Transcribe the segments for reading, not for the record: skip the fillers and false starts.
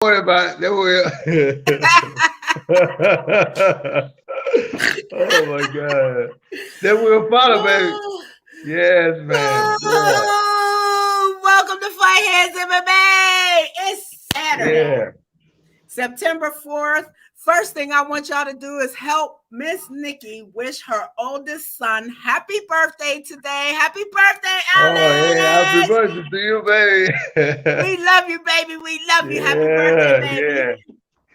worry about it. Don't worry. Oh my God. They will follow, baby. Woo! Yes, man. Yeah. Woo! Welcome to Fight Heads MMA. It's Saturday, Yeah. September 4th. First thing I want y'all to do is help Miss Nikki wish her oldest son happy birthday today. Happy birthday, Oh, yeah. Happy Alex! birthday to you, baby. We love you, baby. We love you. Happy birthday, Yeah, baby. yeah.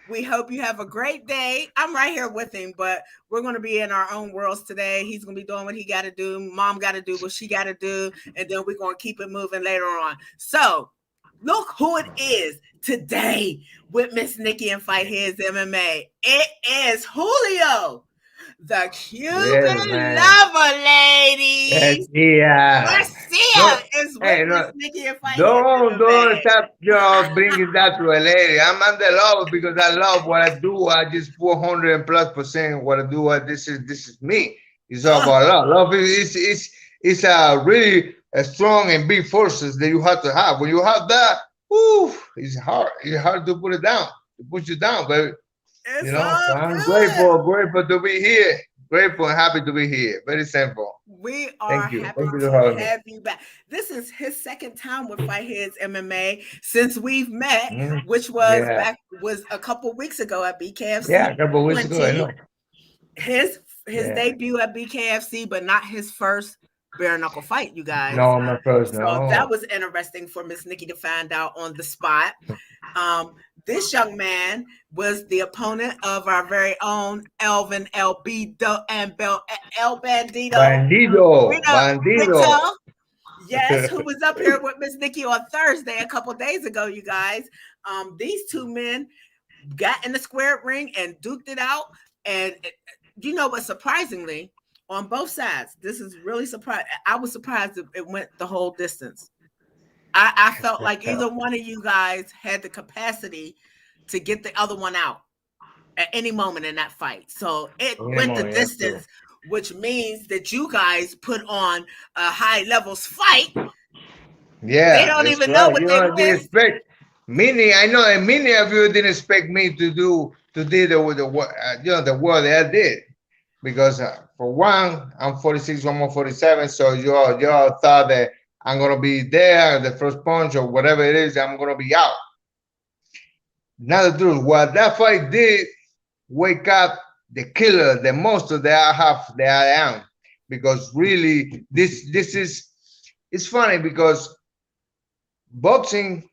We hope you have a great day. I'm right here with him, but we're going to be in our own worlds today. He's going to be doing what he got to do. Mom got to do what she got to do. And then we're going to keep it moving later on. So look who it is today with Miss Nikki and Fight Heads MMA. It is Julio, the Cuban lover, ladies. Garcia is with Miss Nikki and Fight Heads Don't MMA. stop, bringing that to a lady. I'm the love because I love what I do. I just 400+% what I do. This is me. It's all about love. Love is a really strong and big forces that you have to have. When you have that, whew, it's hard. It's hard to put it down, to push it down, baby. It's So I'm grateful to be here. Grateful and happy to be here. Very simple. We are Thank you. happy Thank you to for having me. have you back. This is his second time with Fight Heads MMA since we've met, which was was a couple weeks ago at BKFC. Yeah, a couple weeks ago. I know. His debut at BKFC, but not his first bare knuckle fight, you guys. No, my first. So No. that was interesting for Miss Nikki to find out on the spot. This young man was the opponent of our very own Elvin El Bandito. Bandito. Yes, who was up here with Miss Nikki on Thursday a couple days ago, you guys. These two men got in the square ring and duked it out. And you know what, surprisingly, on both sides, this is really surprising. I was surprised it went the whole distance. I felt like either one of you guys had the capacity to get the other one out at any moment in that fight. So it went the distance, which means that you guys put on a high levels fight. Yeah. They don't even know what they didn't expect. I know, and many of you didn't expect me to do the work that I did. Because for one, I'm 46, one more 47. So y'all thought that I'm gonna be there, the first punch or whatever it is, I'm gonna be out. Not the truth. What that fight did, wake up the killer, the monster that I am. Because really, this is, it's funny because boxing,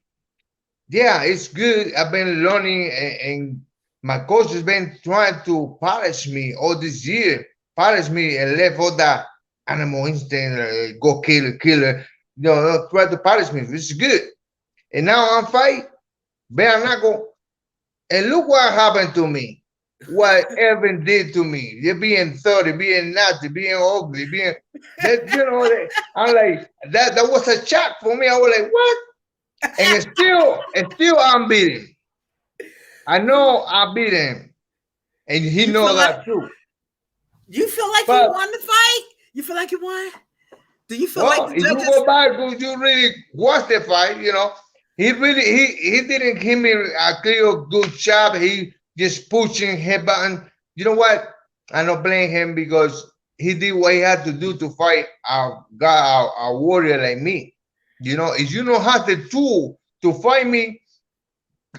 yeah, it's good. I've been learning, and my coach has been trying to polish me all this year, polish me and left all that animal instinct, go killer, try to polish me, which is good. And now I'm fight, bare knuckle, and look what happened to me. What Evan did to me. You're being 30, being nasty, being ugly, being that, I'm like, that was a shock for me. I was like, what? And still I'm beating. I know I beat him, and he knows that too. You feel like you won the fight? You feel like you won? Do you feel like the if judges... you go back, you really watch the fight, he didn't give me a clear good shot. He just pushing head button. You know what? I don't blame him because he did what he had to do to fight a warrior like me. If you know how the tool to fight me,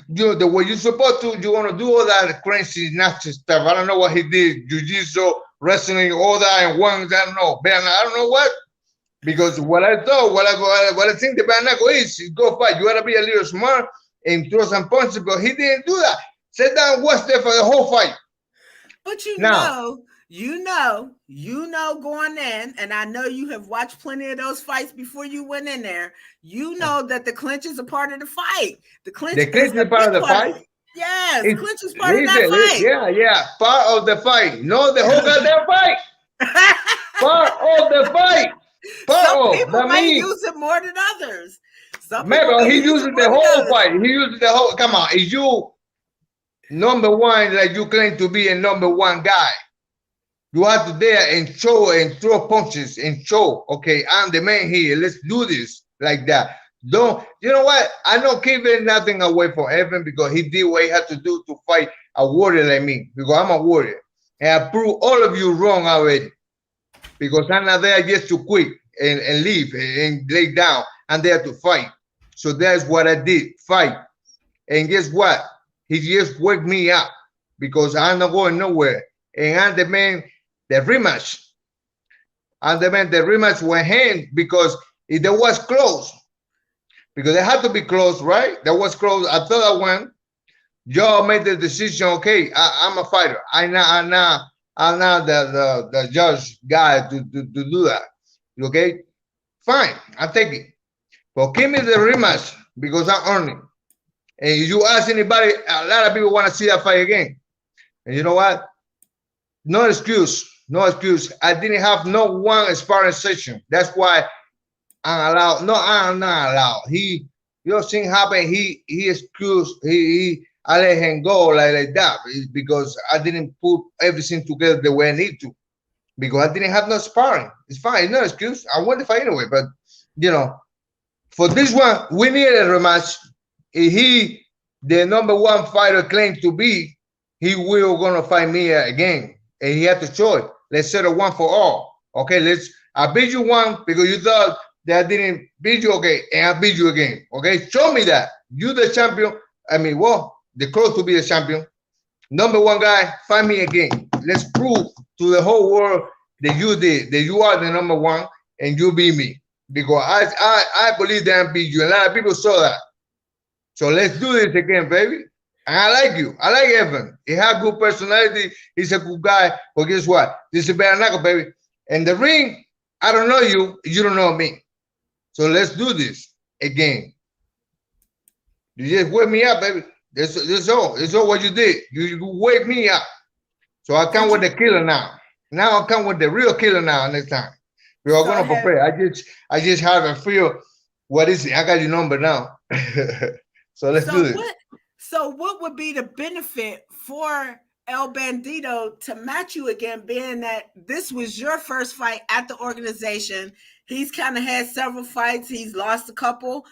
the way you're supposed to, you want to do all that crazy, nasty stuff. I don't know what he did, jiu-jitsu, wrestling, all that, and ones. I don't know, but I don't know what. Because what I thought, what I think the bare knuckle is go fight. You gotta be a little smart and throw some punches, but he didn't do that. Sit down, watch there for the whole fight. But you know going in, and I know you have watched plenty of those fights before you went in there. You know that the clinch is a part of the fight. The clinch is a part of the fight. Yes, the clinch is part of that fight. Yeah, part of the fight. No, the whole goddamn fight. Part of the fight. Some people might use it more than others. Maybe he uses the whole fight. He uses the whole. Come on, is you number one, like you claim to be a number one guy? You have to there and show and throw punches and show. Okay, I'm the man here. Let's do this like that. Don't, you know what? I don't keep nothing away from Evan because he did what he had to do to fight a warrior like me, because I'm a warrior. And I proved all of you wrong already, because I'm not there just to quit and leave and lay down. I'm there to fight. So that's what I did, fight. And guess what? He just woke me up because I'm not going nowhere. And I'm the man, the rematch. I'm the man, the rematch went hand because if there was close, because it had to be close, right? That was close. I thought I won. Y'all made the decision. Okay, I'm a fighter. I'm not the judge guy to do that. Okay, fine. I take it. But give me the rematch because I'm earning. And if you ask anybody, a lot of people want to see that fight again. And you know what? No excuse. No excuse. I didn't have no one sparring session. That's why I'm allowed. No, I'm not allowed. You know, thing happened. He excused. I let him go like that because I didn't put everything together the way I need to. Because I didn't have no sparring. It's fine. No excuse. I won the fight anyway. But you know, for this one, we need a rematch. If the number one fighter claimed to be, he will gonna fight me again, and he had to show it. Let's settle one for all. Okay, I beat you one because you thought that I didn't beat you. Okay, and I beat you again. Okay, show me that you the champion. I mean, well, the close to be the champion. Number one guy, fight me again. Let's prove to the whole world that you are the number one, and you beat me. Because I believe that I beat you. A lot of people saw that. So let's do this again, baby. And I like you. I like Evan. He has good personality. He's a good guy. But guess what? This is bare knuckle, baby. And the ring, I don't know you. You don't know me. So let's do this again. You just wake me up, baby. That's all. That's all what you did. You wake me up. So I come with the killer now. Now I come with the real killer now next time. We are gonna prepare. I just have a feel. What is it? I got your number now. So let's do this. So what would be the benefit for El Bandito to match you again, being that this was your first fight at the organization? He's kind of had several fights. He's lost a couple,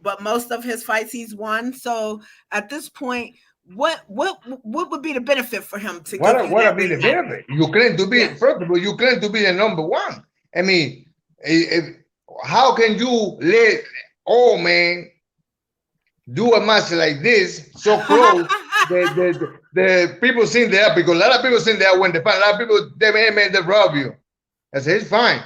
but most of his fights he's won. So at this point, what would be the benefit for him to what would be the benefit? You claim to be, first of all, you claim to be the number one. I mean, how can you let old man do a match like this so close? the people seen there, because a lot of people seen there when the fight. A lot of people they rob you. I said it's fine,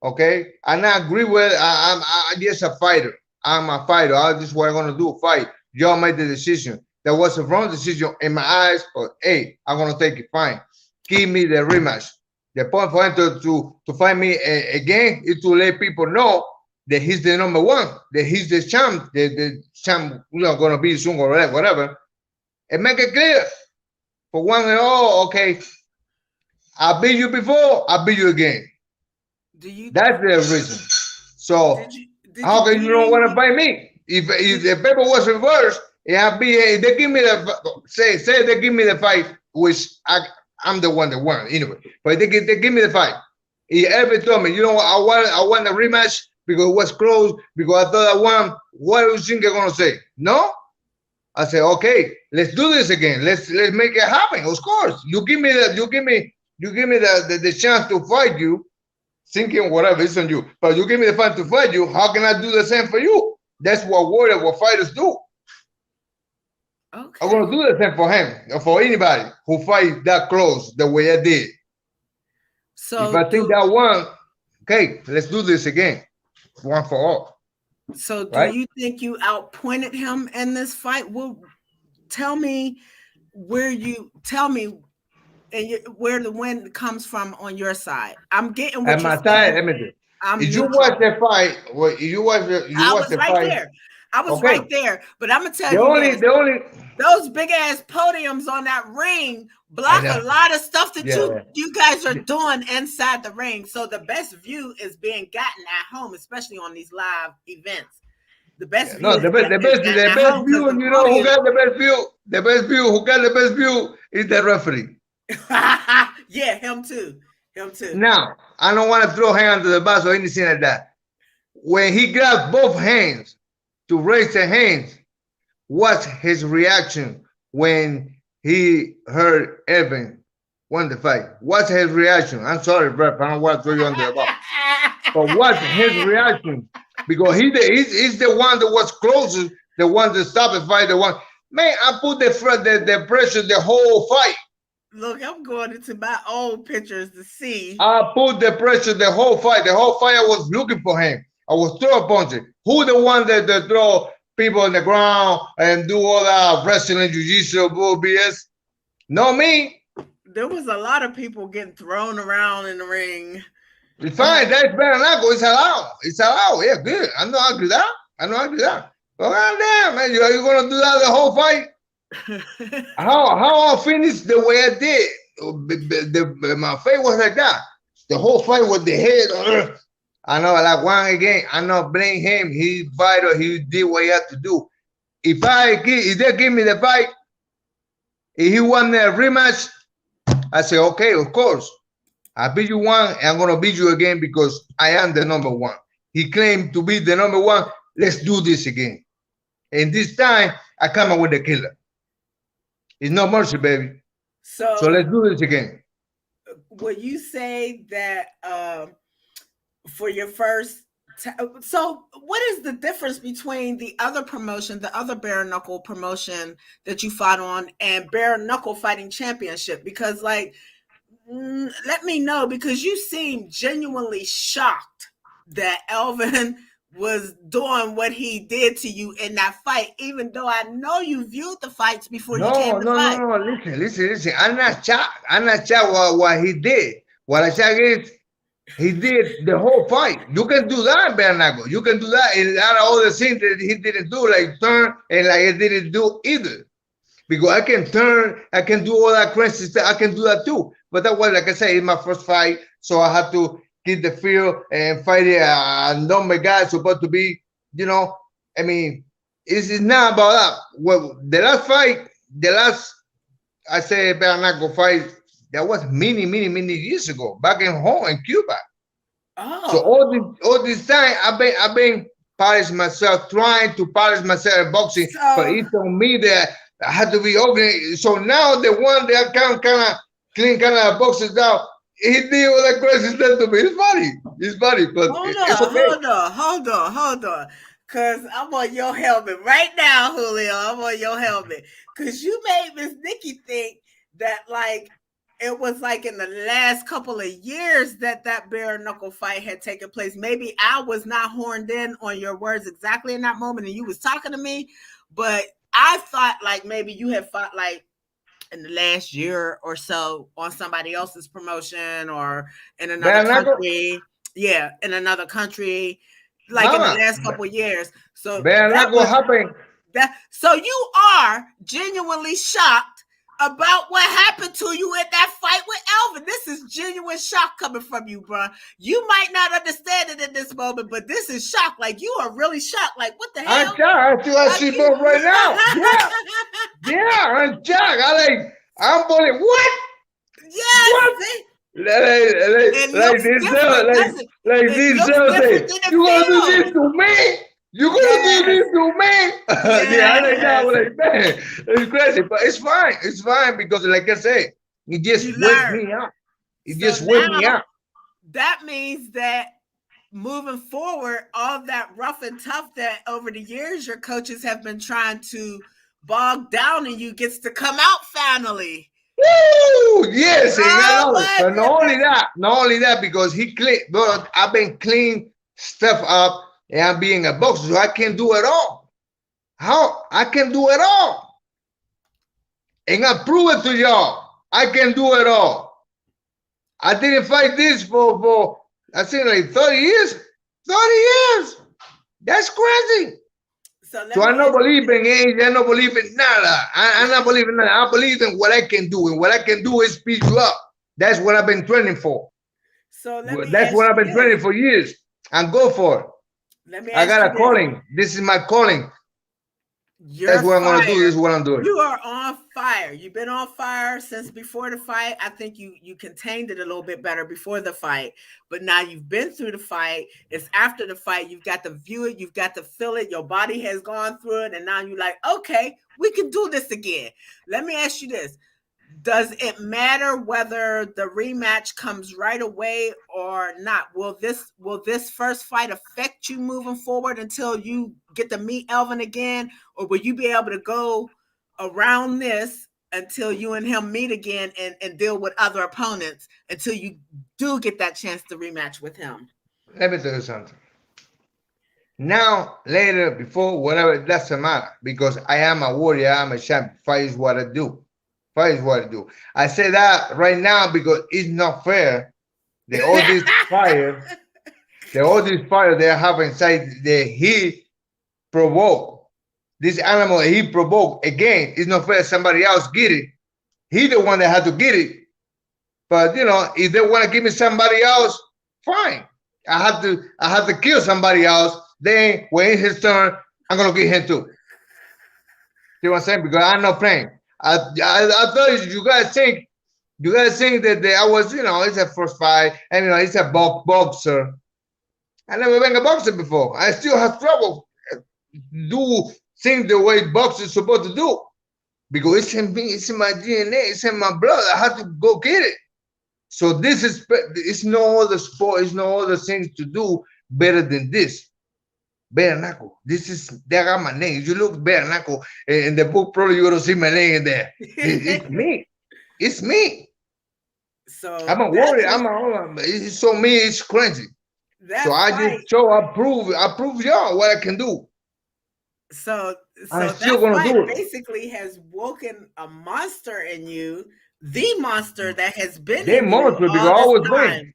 okay. And I agree with. I'm just a fighter. I'm a fighter. This is what I'm gonna do. Fight. Y'all made the decision. That was a wrong decision in my eyes. But hey, I'm gonna take it. Fine. Give me the rematch. The point for him to fight me again is to let people know that he's the number one, that he's the champ, the champ, gonna be soon or whatever, and make it clear for one and all. Okay, I beat you before, I beat you again. That's the reason. So how can you don't want to fight me? If the paper was reversed, if they give me the say they give me the fight, which I'm the one that won anyway. But they give me the fight. He ever told me, you know what, I want a rematch because it was close, because I thought I won. What do you think they're gonna say? No? I said, okay, let's do this again. Let's make it happen. Of course. You give me the chance to fight you, thinking whatever it's on you. But you give me the chance to fight you, how can I do the same for you? That's what fighters do. Okay. I'm gonna do the same for him, or for anybody who fight that close the way I did. So if I think that one, okay, let's do this again, one for all. So do you think you outpointed him in this fight? Well, tell me where the win comes from on your side. I'm getting what at my side. Let me do. If you watch the fight, I was right there, but I'm gonna tell you, those big ass podiums on that ring block a lot of stuff that you guys are doing inside the ring. So the best view is being gotten at home, especially on these live events. The best view. The best view. You know who got the best view? The best view. Who got the best view is the referee. Yeah, him too. Now, I don't want to throw hands to the bus or anything like that. When he grabs both hands to raise their hands. What's his reaction when he heard Evan won the fight? What's his reaction? I'm sorry, Brett, I don't want to throw you under the bus. But what's his reaction? Because he's the one that was closest, the one that stopped the fight, the one. Man, I put the pressure the whole fight. Look, I'm going into my old pictures to see. I put the pressure the whole fight. The whole fight I was looking for him. I was throwing punches. Who the one that throw people on the ground and do all that wrestling, jiu-jitsu, bull BS? Not me. There was a lot of people getting thrown around in the ring. It's fine. That's bare knuckle. It's allowed. It's allowed. Yeah, good. I know I do that. I know I do that. But goddamn, man, are you gonna do that the whole fight? How I finished the way I did? My face was like that. The whole fight with the head. I know, like one again. I not blame him. He fighter. He did what he had to do. If they give me the fight, if he won the rematch, I say okay, of course. I beat you one, and I'm gonna beat you again because I am the number one. He claimed to be the number one. Let's do this again. And this time, I come up with the killer. It's no mercy, baby. So let's do this again. Will you say that for your first? So what is the difference between the other promotion, the other bare knuckle promotion that you fought on, and Bare Knuckle Fighting Championship? Because like, let me know, because you seem genuinely shocked that Elvin was doing what he did to you in that fight, even though I know you viewed the fights before you came to fight. No. Listen. I'm not shocked. I'm not shocked what he did. What I shocked is he did the whole fight. You can do that in bare knuckle. You can do that in all the things that he didn't do, like turn, and like he didn't do either. Because I can turn, I can do all that crazy stuff. I can do that too. But that was, like I said, in my first fight, so I had to get the feel and fight a number guy supposed to be, you know. I mean, it's not about that. Well, the last fight, I say bare knuckle fight, that was many years ago, back in home in Cuba. Oh. So all this time, I've been polishing myself, trying to polish myself in boxing, but it told me that I had to be okay. So now the one that kind of clean boxes out, he did all that crazy stuff to me. It's funny, but hold on. Cause I want your helmet right now, Julio. I want your helmet. Cause you made Miss Nikki think that like it was like in the last couple of years that bare knuckle fight had taken place. Maybe I was not horned in on your words exactly in that moment and you was talking to me, but I thought like maybe you had fought like in the last year or so on somebody else's promotion or in another country. Yeah, in another country, like in the last couple of years. So so you are genuinely shocked about what happened to you in that fight with Elvin. This is genuine shock coming from you, bro. You might not understand it in this moment, but this is shock. Like, you are really shocked. Like, what the hell? I'm shocked. I see both right now. Yeah, I'm shocked. I'm believing. What? Yes. What? Like this say, you gonna do this to me? You gonna do this to me? Yeah, I like man, it's crazy, but it's fine. It's fine because, like I said, it just wakes me up. It just wakes me up. That means that moving forward, all that rough and tough that over the years your coaches have been trying to bog down in you gets to come out finally. Woo! Yes, and not only that, because he clean. But I've been clean stuff up. And I'm being a boxer, so I can do it all. How? I can do it all. And I prove it to y'all. I can do it all. I didn't fight this for I think like 30 years. 30 years. That's crazy. So I don't believe in age. I don't believe in nada. I don't believe in nada. I believe in what I can do. And what I can do is speed you up. That's what I've been training for. So that's what I've been training for years. And go for it. I got a calling. This is my calling. You're That's what I'm gonna do. fired. This is what I'm doing. You are on fire. You've been on fire since before the fight. I think you contained it a little bit better before the fight, but now you've been through the fight. It's after the fight. You've got to view it. You've got to feel it. Your body has gone through it, and now you're like, okay, we can do this again. Let me ask you this: does it matter whether the rematch comes right away or not? Will this first fight affect you moving forward until you get to meet Elvin again, or will you be able to go around this until you and him meet again and deal with other opponents until you do get that chance to rematch with him? Let me tell you something. Now, later, before, whatever, it doesn't matter because I am a warrior. I am a champion. Fight is what I do. Fight is what I do. I say that right now because it's not fair. All this fire they have inside that he provoked. This animal he provoked again. It's not fair. Somebody else get it. He the one that had to get it. But you know, if they want to give me somebody else, fine. I have to kill somebody else. Then when it's his turn, I'm gonna get him too. See what I'm saying? Because I'm not playing. I thought you guys think that I was, you know, it's a first fight, and you know, it's a boxer. I never been a boxer before. I still have trouble do things the way boxers supposed to do because it's in me, it's in my DNA, it's in my blood. I have to go get it. So this is, it's no other sport, it's no other things to do better than this. Bare Knuckle. This is, they got my name. If you look Bare Knuckle in the book, probably you're gonna see my name in there. It's me. It's me. So I'm a warrior. It's so me, it's crazy. So I just I prove y'all what I can do. So I'm that still gonna fight do it. basically has woken a monster in you, the monster that has been They in monster you because all I this was time. playing.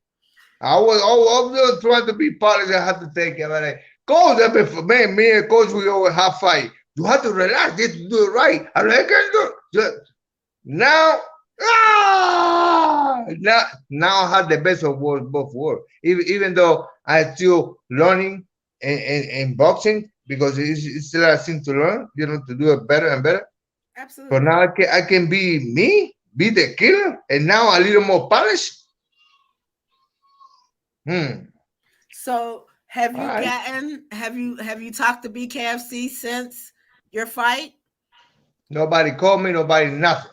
I was trying to be polished. I had to take it. Like, coach, man, me and coach, we always have fight. You have to relax. You have to do it right. I'm like, I can do it. Now, now I have the best of both worlds. Even though I'm still learning in boxing because it's still a thing to learn, you know, to do it better and better. Absolutely. But now I can be me, be the killer, and now a little more polished. So have you talked to BKFC since your fight? Nobody called me, nobody nothing.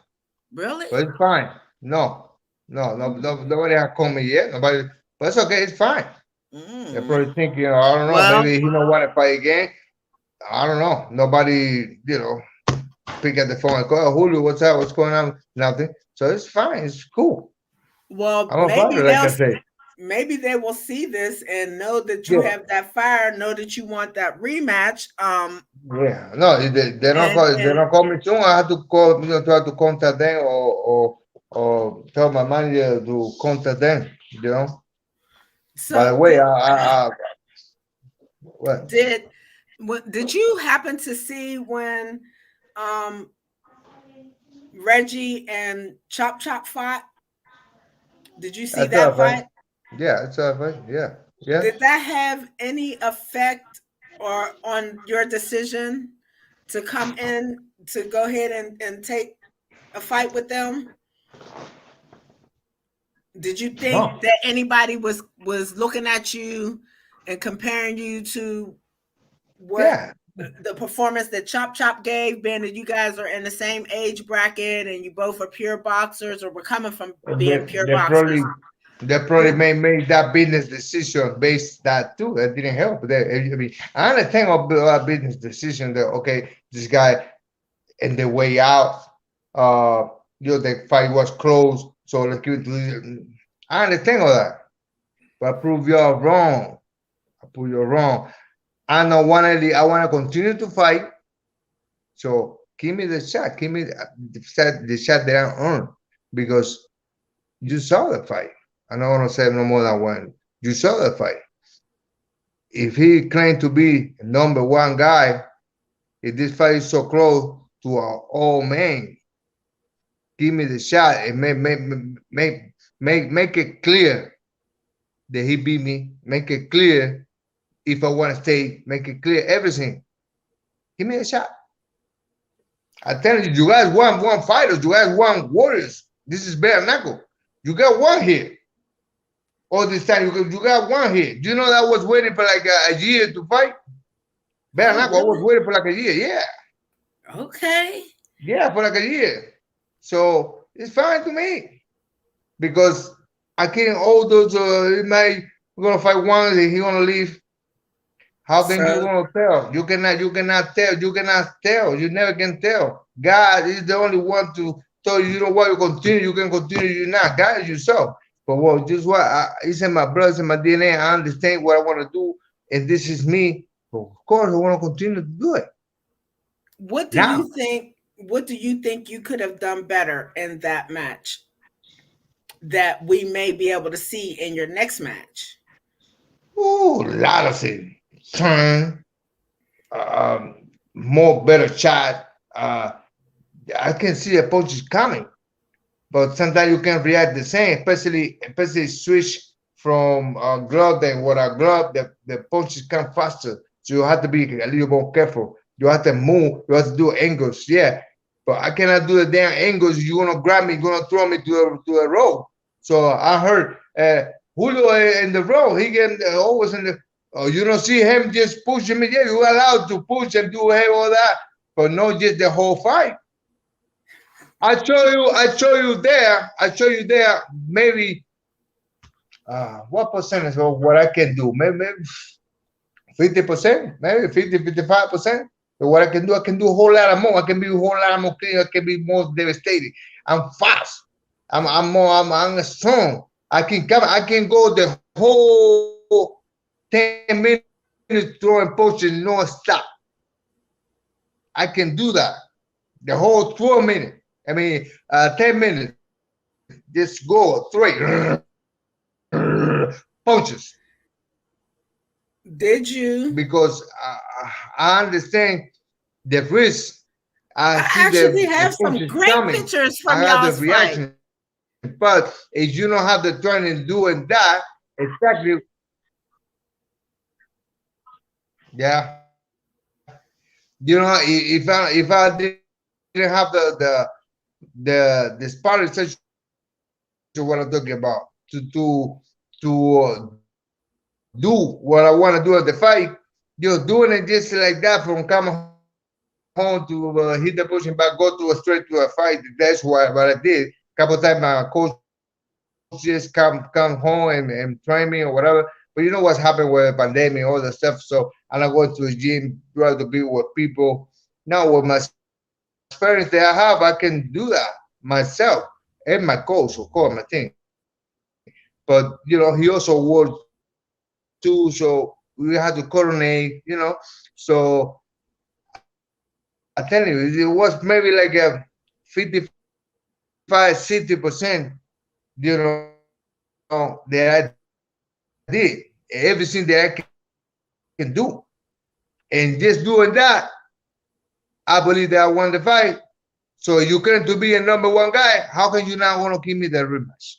Really? But it's fine. No, nobody has called me yet. Nobody, but it's okay, it's fine. They're probably thinking, I don't know, maybe he don't want to fight again. I don't know. Nobody, you know, pick up the phone and call, Julio, what's up? What's going on? Nothing. So it's fine. It's cool. Well, I'm a fighter, like I say. Maybe they will see this and know that you have that fire, know that you want that rematch. Yeah, no, they don't call me soon. I have to call, you know, try to contact them or tell my manager to contact them, you know. So by the way, what? Did you happen to see when Reggie and Chop Chop fought? Did you see that fight? Yeah, it's a fight. Yeah. Did that have any effect or on your decision to come in to go ahead and take a fight with them? Did you think that anybody was looking at you and comparing you to what the performance that Chop Chop gave, being that you guys are in the same age bracket and you both are pure boxers or were coming from being pure boxers? They probably made that business decision based that too. That didn't help. I mean, I understand a business decision that okay, this guy in the way out, you know, the fight was close, so let's give it to. I understand all that, but I prove you're wrong. I prove you're wrong. I don't want to. I want to continue to fight. So give me the shot. Give me the shot that I earned because you saw the fight. I don't want to say no more than one. You saw the fight. If he claimed to be number one guy, if this fight is so close to our old man, give me the shot and make it clear that he beat me. Make it clear if I want to stay. Make it clear everything. Give me a shot. I tell you, you guys want one fighters, you guys want warriors. This is bare knuckle. You got one hit. All this time, you got one hit. Do you know that I was waiting for like a year to fight? Bare Oh, knuckle, I was really? waiting for like a year. Yeah. Okay. Yeah, for like a year. So it's fine to me because I can't all those. We're gonna fight one, and he gonna leave. How can you So gonna tell? You cannot. You cannot tell. You cannot tell. You never can tell. God is the only one to tell you. You know what? You continue. You can continue. You not. God is yourself. But well, just what it's in my blood, it's in my DNA. I understand what I want to do, and this is me. But of course, I want to continue to do it what do now. you think? What do you think you could have done better in that match that we may be able to see in your next match? Ooh, a lot of things. Turn, um, more better shot. I can see a punch is coming, but sometimes you can react the same, especially switch from glove than what a glove. The punches come faster, so you have to be a little more careful. You have to move. You have to do angles. Yeah, but I cannot do the damn angles. You're gonna grab me. You're gonna throw me to a rope. So I heard Julio in the road. He can always in the. Oh, you don't see him just pushing me. Yeah, you're allowed to push and do all that, but not just the whole fight. I show you there, maybe what percentage of what I can do? Maybe 50%, maybe 55%. But what I can do a whole lot of more. I can be a whole lot more clear, I can be more devastating. I'm fast. I'm strong. I can go the whole 10 minutes throwing punches no stop. I can do that. The whole 12 minutes. I mean 10 minutes. Just go three punches Did you? because I understand the risk. I I see actually the have some punches great coming. pictures I from have the y'all's fight. reaction. But if you don't have the turn and do and that, exactly, yeah. If I didn't have the sparring session, what I'm talking about, to do what I want to do at the fight, doing it just like that from coming home to hit the pushing back, go to straight to a fight. That's what I did. Couple times my coach just come home and train me or whatever. But you know what's happened with the pandemic, all the stuff. So I'm not going to a gym, try to be with people. Now with my experience that I have, I can do that myself and my coach, of course, my team. But he also worked too, so we had to coordinate. So I tell you, it was maybe like a 55, 60%, that I did everything that I can do. And just doing that, I believe that I won the fight. So you claim to be a number one guy. How can you not want to give me the rematch?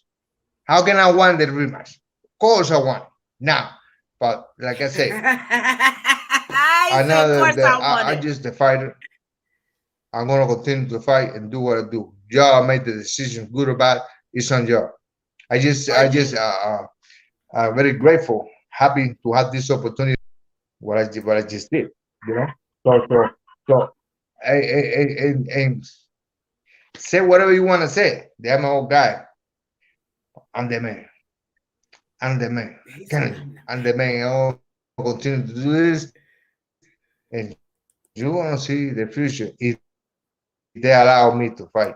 How can I win the rematch? Of course I won. Now, but like I said, I I know said, of course I I won just it. the fighter. I'm gonna continue to fight and do what I do. Y'all made the decision, good or bad. It's on y'all. Are you? Very grateful, happy to have this opportunity. What I just did, you know. So, and say whatever you want to say. I'm my old guy. I'm the man. I'm the man. He said, Kennedy. I'm the I'm man. the man. I'm gonna continue to do this, and you're gonna see the future if they allow me to fight.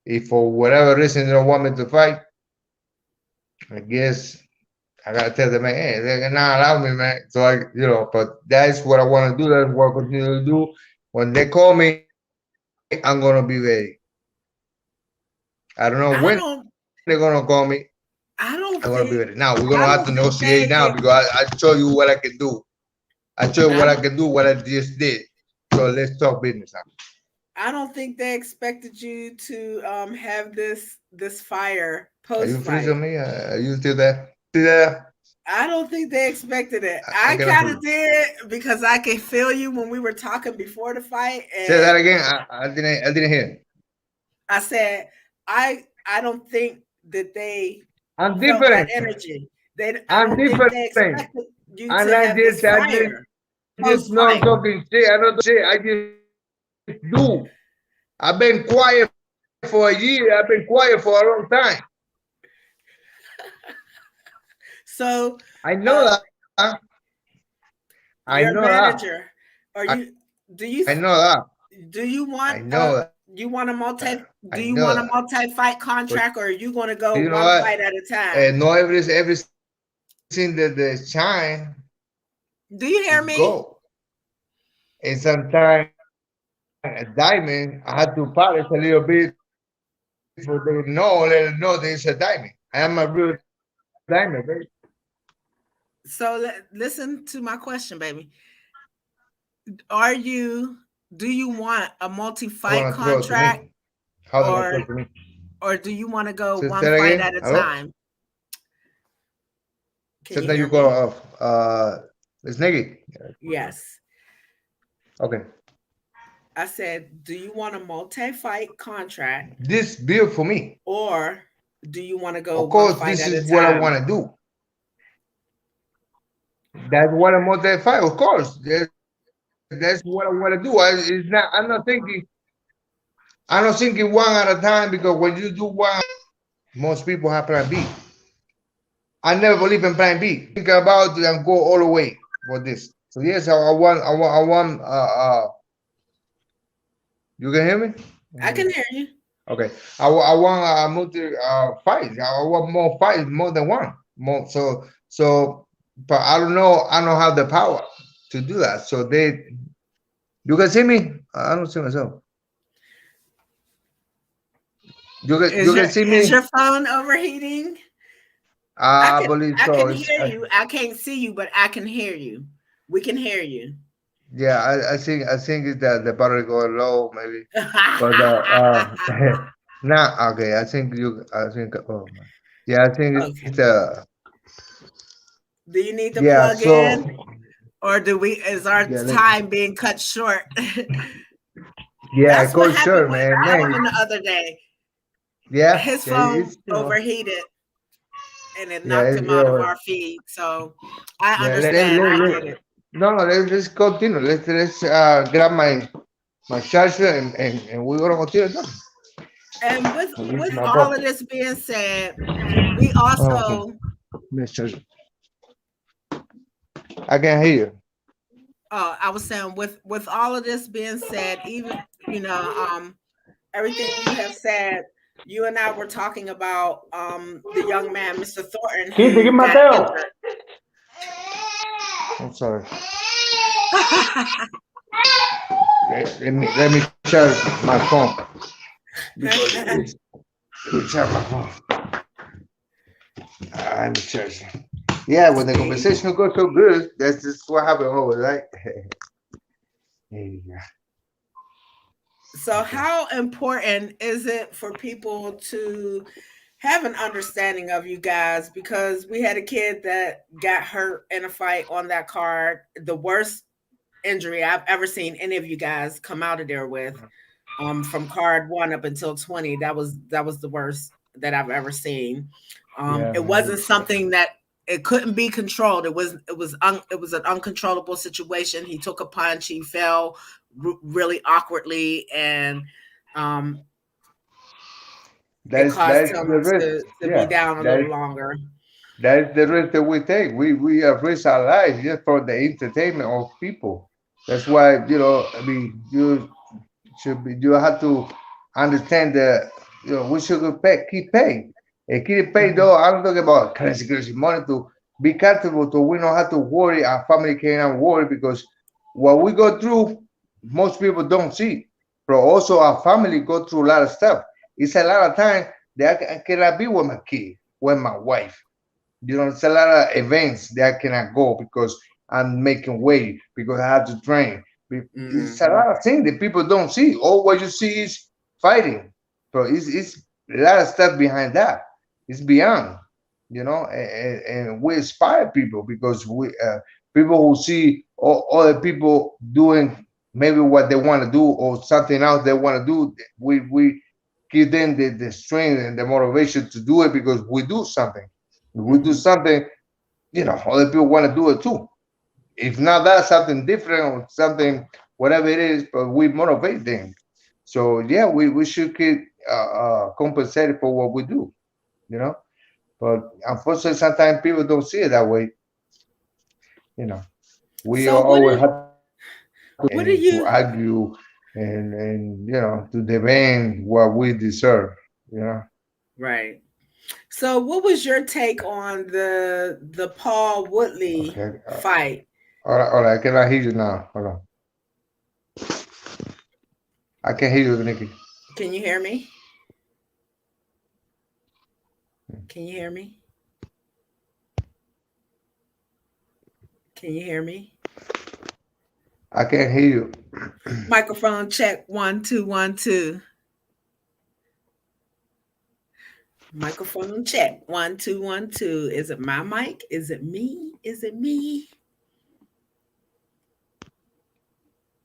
If for whatever reason they don't want me to fight, I guess I gotta tell them, man, hey, they're not allow me, man. But that's what I want to do. That's what I continue to do. When they call me, I'm gonna be ready. I don't know when they're gonna call me. I don't. I'm gonna be ready. Now we're gonna have I to don't negotiate think. now because I I don't show think you what I they. can do. I show you what I just did. So I let's don't. talk business now. I don't think they expected you to have this fire Are you post freezing fight. me? Are you still there? See there? I don't think they expected it. I I cannot kind hear of you. did because I can feel you when we were talking before the fight, Say that and again. I didn't hear. I said I don't think that they I'm felt that different. energy. I I'm don't think different. they expected you I'm to not have this just fire post not fight. talking shit. I don't shit. I just do. I've been quiet for a year. I've been quiet for a long time. So, I know uh, that. I know your that. manager, are I, you? Do you I know that. do you I want know that. you want a multi? I Do know you that. want a multi fight But contract, or are you going to go you know one what? fight at a time? No everything that the shine Do you hear is me? gold. And sometimes a diamond, I had to polish a little bit for they know, let them know there's a diamond. I am a real diamond, baby. So listen to my question, baby. Are you? Do you want a multi How fight wanna throw it to contract, me? How they gonna throw or it to me? do you want to go Say one that fight again. at a Hello? time? Can you Sometimes hear you go me? off. It's naked. Yes. Okay. I said, do you want a multi fight contract, This build for me. or do you want to go Of one course, fight this at a is what I time? wanna do. That's what I'm motivated. Of course, that's what I wanna do. It's not. I'm not thinking one at a time because when you do one, most people have plan B. I never believe in plan B. Think about it and go all the way for this. So yes, I want. You can hear me? I can hear you. Okay. I want multi fights. I want more fights, more than one. More so, but I don't know. I don't have the power to do that. So you can see me. I don't see myself. You can see Is me. your phone overheating? I believe I so. can hear you. I can't see you, but I can hear you. We can hear you. Yeah. I think it's that the battery going low maybe. But nah. Okay. I think you. I think. Oh man. Yeah. I think it's Okay. Do you need to yeah. plug So in, or do we? Is our yeah. time being cut short? Yeah. I That's what call happened sure, with man. Alvin Man. the other day. Yeah. His Yeah. phone It's overheated and it yeah. knocked him out of our feed. So I Yeah. understand. I get it. No, no. Let's continue. Let's grab my charger and we're gonna continue. Talking. And This is with my all boss. of this being said, we Okay. also Miss charger. I can hear you. I was saying with all of this being said, even everything you have said, you and I were talking about the young man, Mr. Thornton, Kitty, give who got Mateo. injured. I'm sorry. Let me charge my phone because it's charge my phone. I'm charging. Yeah, when the See? conversation goes so good, that's just what happened over, right? Yeah. So Okay. how important is it for people to have an understanding of you guys? Because we had a kid that got hurt in a fight on that card, the worst injury I've ever seen any of you guys come out of there with. From card 1 up until 20, that was the worst that I've ever seen. Yeah, It man. wasn't something that it couldn't be controlled. It was an uncontrollable situation. He took a punch, he fell really awkwardly, and it caused That's him the risk. to be Yeah, down a little longer. that's the risk that we take. We have risked our lives just for the entertainment of people. That's why I mean, you have to understand that we should keep paying. And keep paying Mhm. though. I'm talking about crazy money to be comfortable so we don't have to worry. Our family cannot worry because what we go through, most people don't see. But also our family go through a lot of stuff. It's a lot of time that I cannot be with my kid, with my wife. It's a lot of events that I cannot go because I'm making weight because I have to train. It's a Mhm. lot of things that people don't see. All what you see is fighting. So it's a lot of stuff behind that. It's beyond. and we inspire people because people who see other people doing maybe what they want to do or something else they want to do, we give them the strength and the motivation to do it because we do something. If we do something, other people want to do it too. If not that, something different or something, whatever it is, but we motivate them. So yeah, we should get compensated for what we do, you know. But unfortunately, sometimes people don't see it that way. You know, we So what always do have what do to you argue and to demand what we deserve. You know. right? So what was your take on the Paul Woodley Okay. fight? All right. I cannot hear you now. Hold on. I can hear you, Nikki. Can you hear me? Can you hear me? Can you hear me? I can't hear you. Microphone check 1 2 1 2. Microphone check 1 2 1 2. Is it my mic? Is it me? Is it me?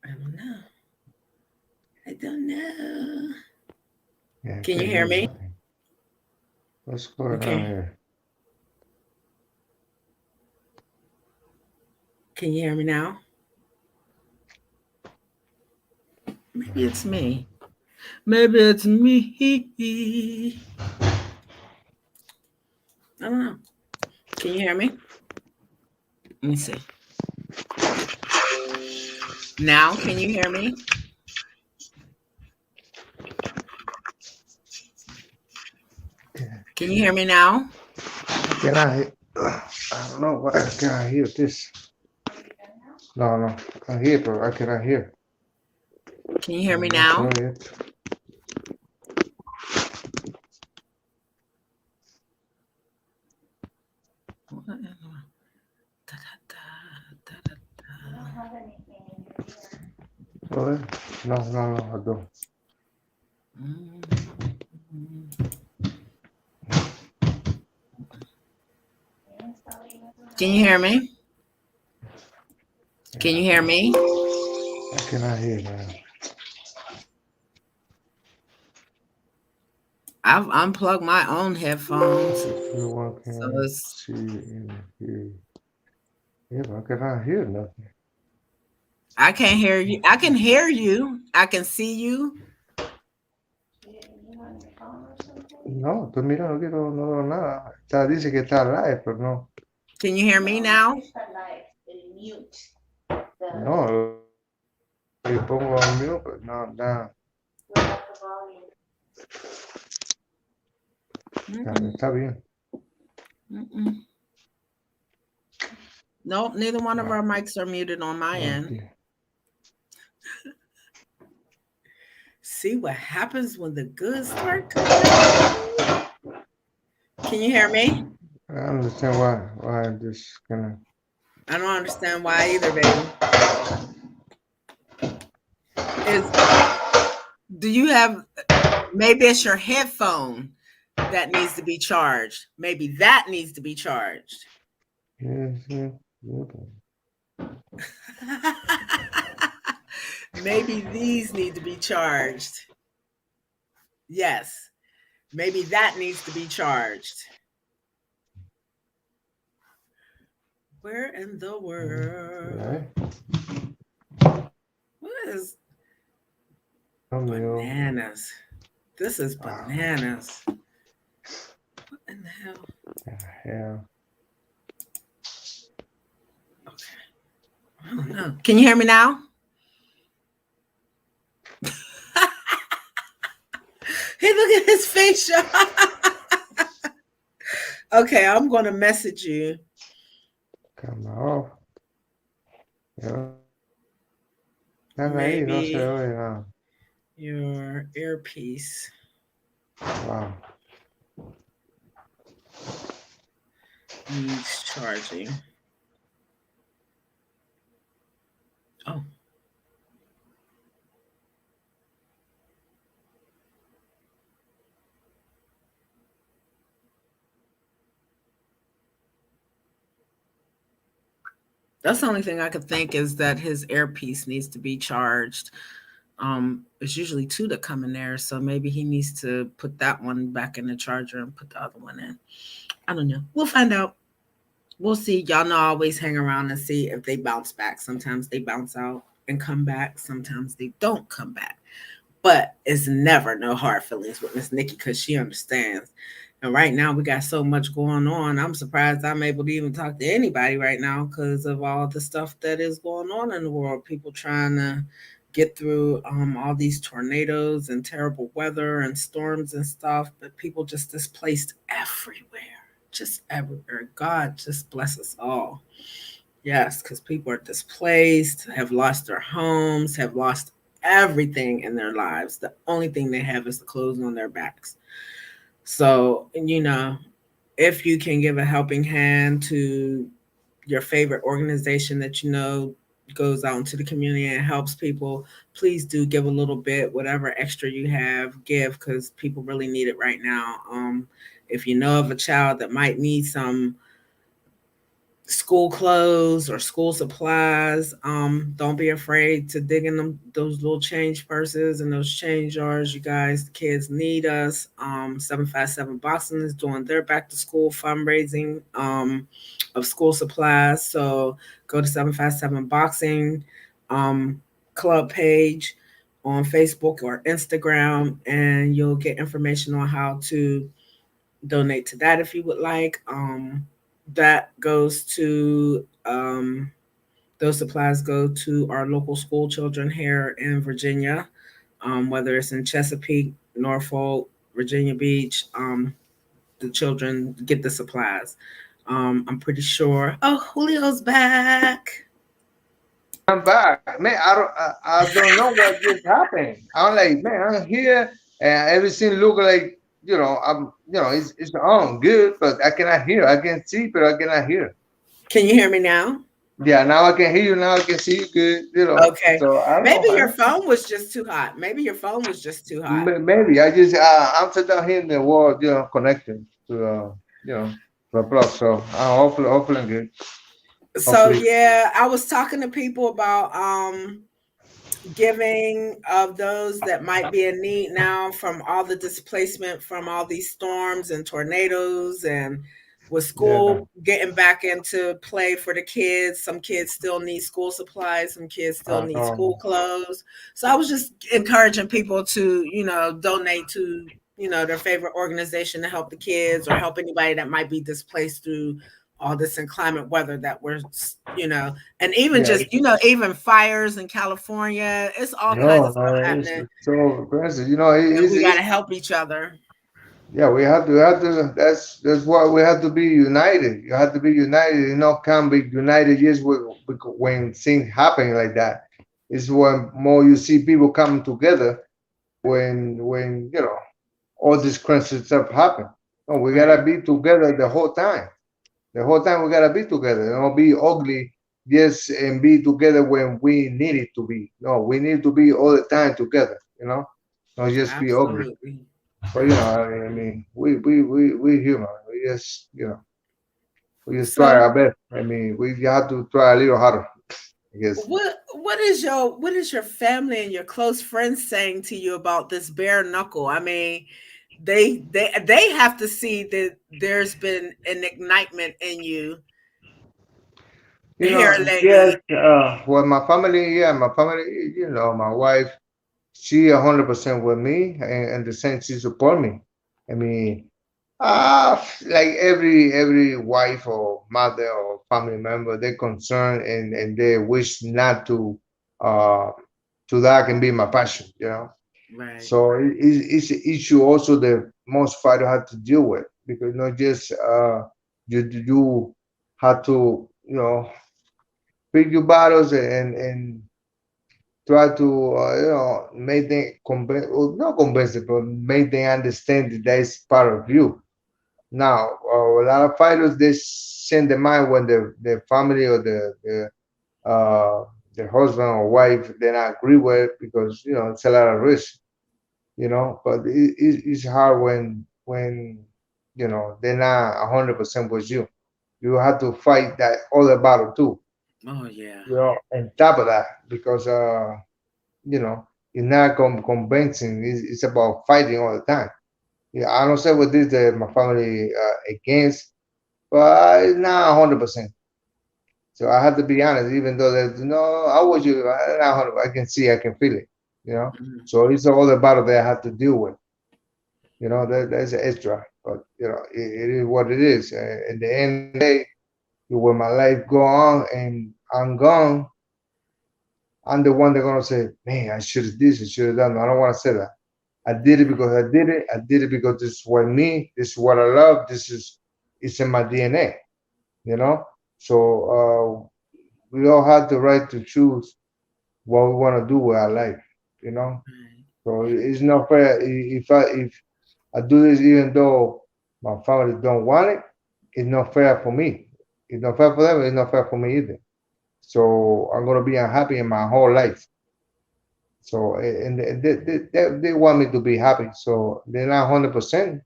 I don't know. I don't know. Yeah, I Can you can't hear hear me? nothing. What's going on Okay. here? Can you hear me now? Maybe it's me. Maybe it's me. I don't know. Can you hear me? Let me see. Now, can you hear me? Can you hear me now? Can I? I don't know why I cannot hear this. No, I can hear, but I cannot hear. Can you hear me I'm not now? sure yet. Sorry? No, I don't. Can you hear me? Can you hear me? I cannot hear now. I've unplugged my own headphones. Everyone So can it's see and hear. Yeah, but I cannot hear nothing. I can't hear you. I can hear you. I can see you. No, estoy mirando aquí, no veo nada. Dice que está live, pero no. Can you hear me now? No, yo pongo mute, pero no, nada. Está bien. Nope, neither one of our mics are muted on my end. See what happens when the goods start coming out. Can you hear me? I understand why I'm just gonna. I don't understand why either, baby. Do you have, maybe it's your headphone that needs to be charged. Maybe that needs to be charged. Yes. Maybe these need to be charged. Yes. Maybe that needs to be charged. Where in the world? What is bananas? This is bananas. What in the hell? Yeah. Okay. I don't know. Can you hear me now? Hey, look at his face. Okay, I'm going to message you. Come off. Yeah. Maybe your earpiece. Wow. Needs charging. Oh. That's the only thing I could think is that his earpiece needs to be charged. It's usually two that come in there, so maybe he needs to put that one back in the charger and put the other one in. I don't know. We'll find out. We'll see. Y'all know I always hang around and see if they bounce back. Sometimes they bounce out and come back. Sometimes they don't come back. But it's never no hard feelings with Miss Nikki because she understands. And right now we got so much going on. I'm surprised I'm able to even talk to anybody right now because of all the stuff that is going on in the world. People trying to get through all these tornadoes and terrible weather and storms and stuff, but people just displaced everywhere, just everywhere. God just bless us all. Yes, because people are displaced, have lost their homes, have lost everything in their lives. The only thing they have is the clothes on their backs. So, if you can give a helping hand to your favorite organization that you know goes out into the community and helps people, please do give a little bit, whatever extra you have, give because people really need it right now. If you know of a child that might need some school clothes or school supplies, don't be afraid to dig in those little change purses and those change jars. You guys, the kids need us. 757 Boxing is doing their back to school fundraising of school supplies, so go to 757 Boxing club page on Facebook or Instagram and you'll get information on how to donate to that if you would like. That goes to those supplies go to our local school children here in Virginia, whether it's in Chesapeake, Norfolk, Virginia Beach. The children get the supplies. I'm pretty sure. Oh, Julio's back. I'm back, man. I don't know what just happened. I'm like, man, I'm here, and everything look like, it's on good, but I cannot hear. I can see, but I cannot hear. Can you hear me now? Yeah, now I can hear you. Now I can see you good. Okay. So I don't know, Maybe your man. phone was just too hot. Maybe your phone was just too hot. Maybe I just I'm sitting down here in the wall, connecting to the plug. So hopefully I'm good. So Hopefully, yeah, I was talking to people about giving of those that might be in need now from all the displacement from all these storms and tornadoes and with yeah. school getting back into play for the kids. Some kids still need school supplies, some kids still I need know. school clothes. So I was just encouraging people to, donate to, their favorite organization to help the kids or help anybody that might be displaced through all this inclement weather that we're, and even Yeah. just, even fires in California. It's all kinds No, of stuff it's happening, so aggressive. and we got to help each other. Yeah, we have to. That's why we have to be united. You have to be united. You know, can't be united just when things happen like that. It's when more you see people coming together when all this crazy stuff happen. No, we gotta Right. be together the whole time. The whole time we gotta be together. Be ugly, yes, and be together when we need it to be. No, we need to be all the time together. Not just be ugly. Absolutely. But I mean, we human. We just try So our best. I mean, we have to try a little harder. I guess. what is your family and your close friends saying to you about this bare knuckle? I mean, they have to see that there's been an ignitement in you here Yes. lately. Well, my family, yeah, my family. My wife, she 100% with me, and the same she support me. I mean, like every wife or mother or family member, they're concerned and they wish not to that can be my passion. Right. So it's an issue also that most fighters have to deal with because not just you have to pick your battles and try to make them convince, or not convince them, but make them understand that that is part of you. Now, a lot of fighters they send them out when the family or the husband or wife they not agree with because it's a lot of risk. But it's hard when they're not 100% with you. You have to fight that other battle too. Oh yeah. on top of that, because it's not convincing. It's about fighting all the time. Yeah, I don't say what this that my family against, but it's not 100%. So I have to be honest, even though there's no, I was you, not 100, I can see, I can feel it, you know. Mhm. So it's all the battle that I have to deal with, that's extra, but it is what it is. At the end of the day, when my life go on and I'm gone, I'm the one that's gonna say, man, I should have this, I should have done. I don't want to say that. I did it because I did it. I did it because this is what me. This is what I love. This is it's in my DNA. You know. So we all have the right to choose what we want to do with our life. You know. Right. So it's not fair if I do this even though my family don't want it. It's not fair for me. It's not fair for them. It's not fair for me either. So I'm gonna be unhappy in my whole life. So and they want me to be happy. So they're not 100%,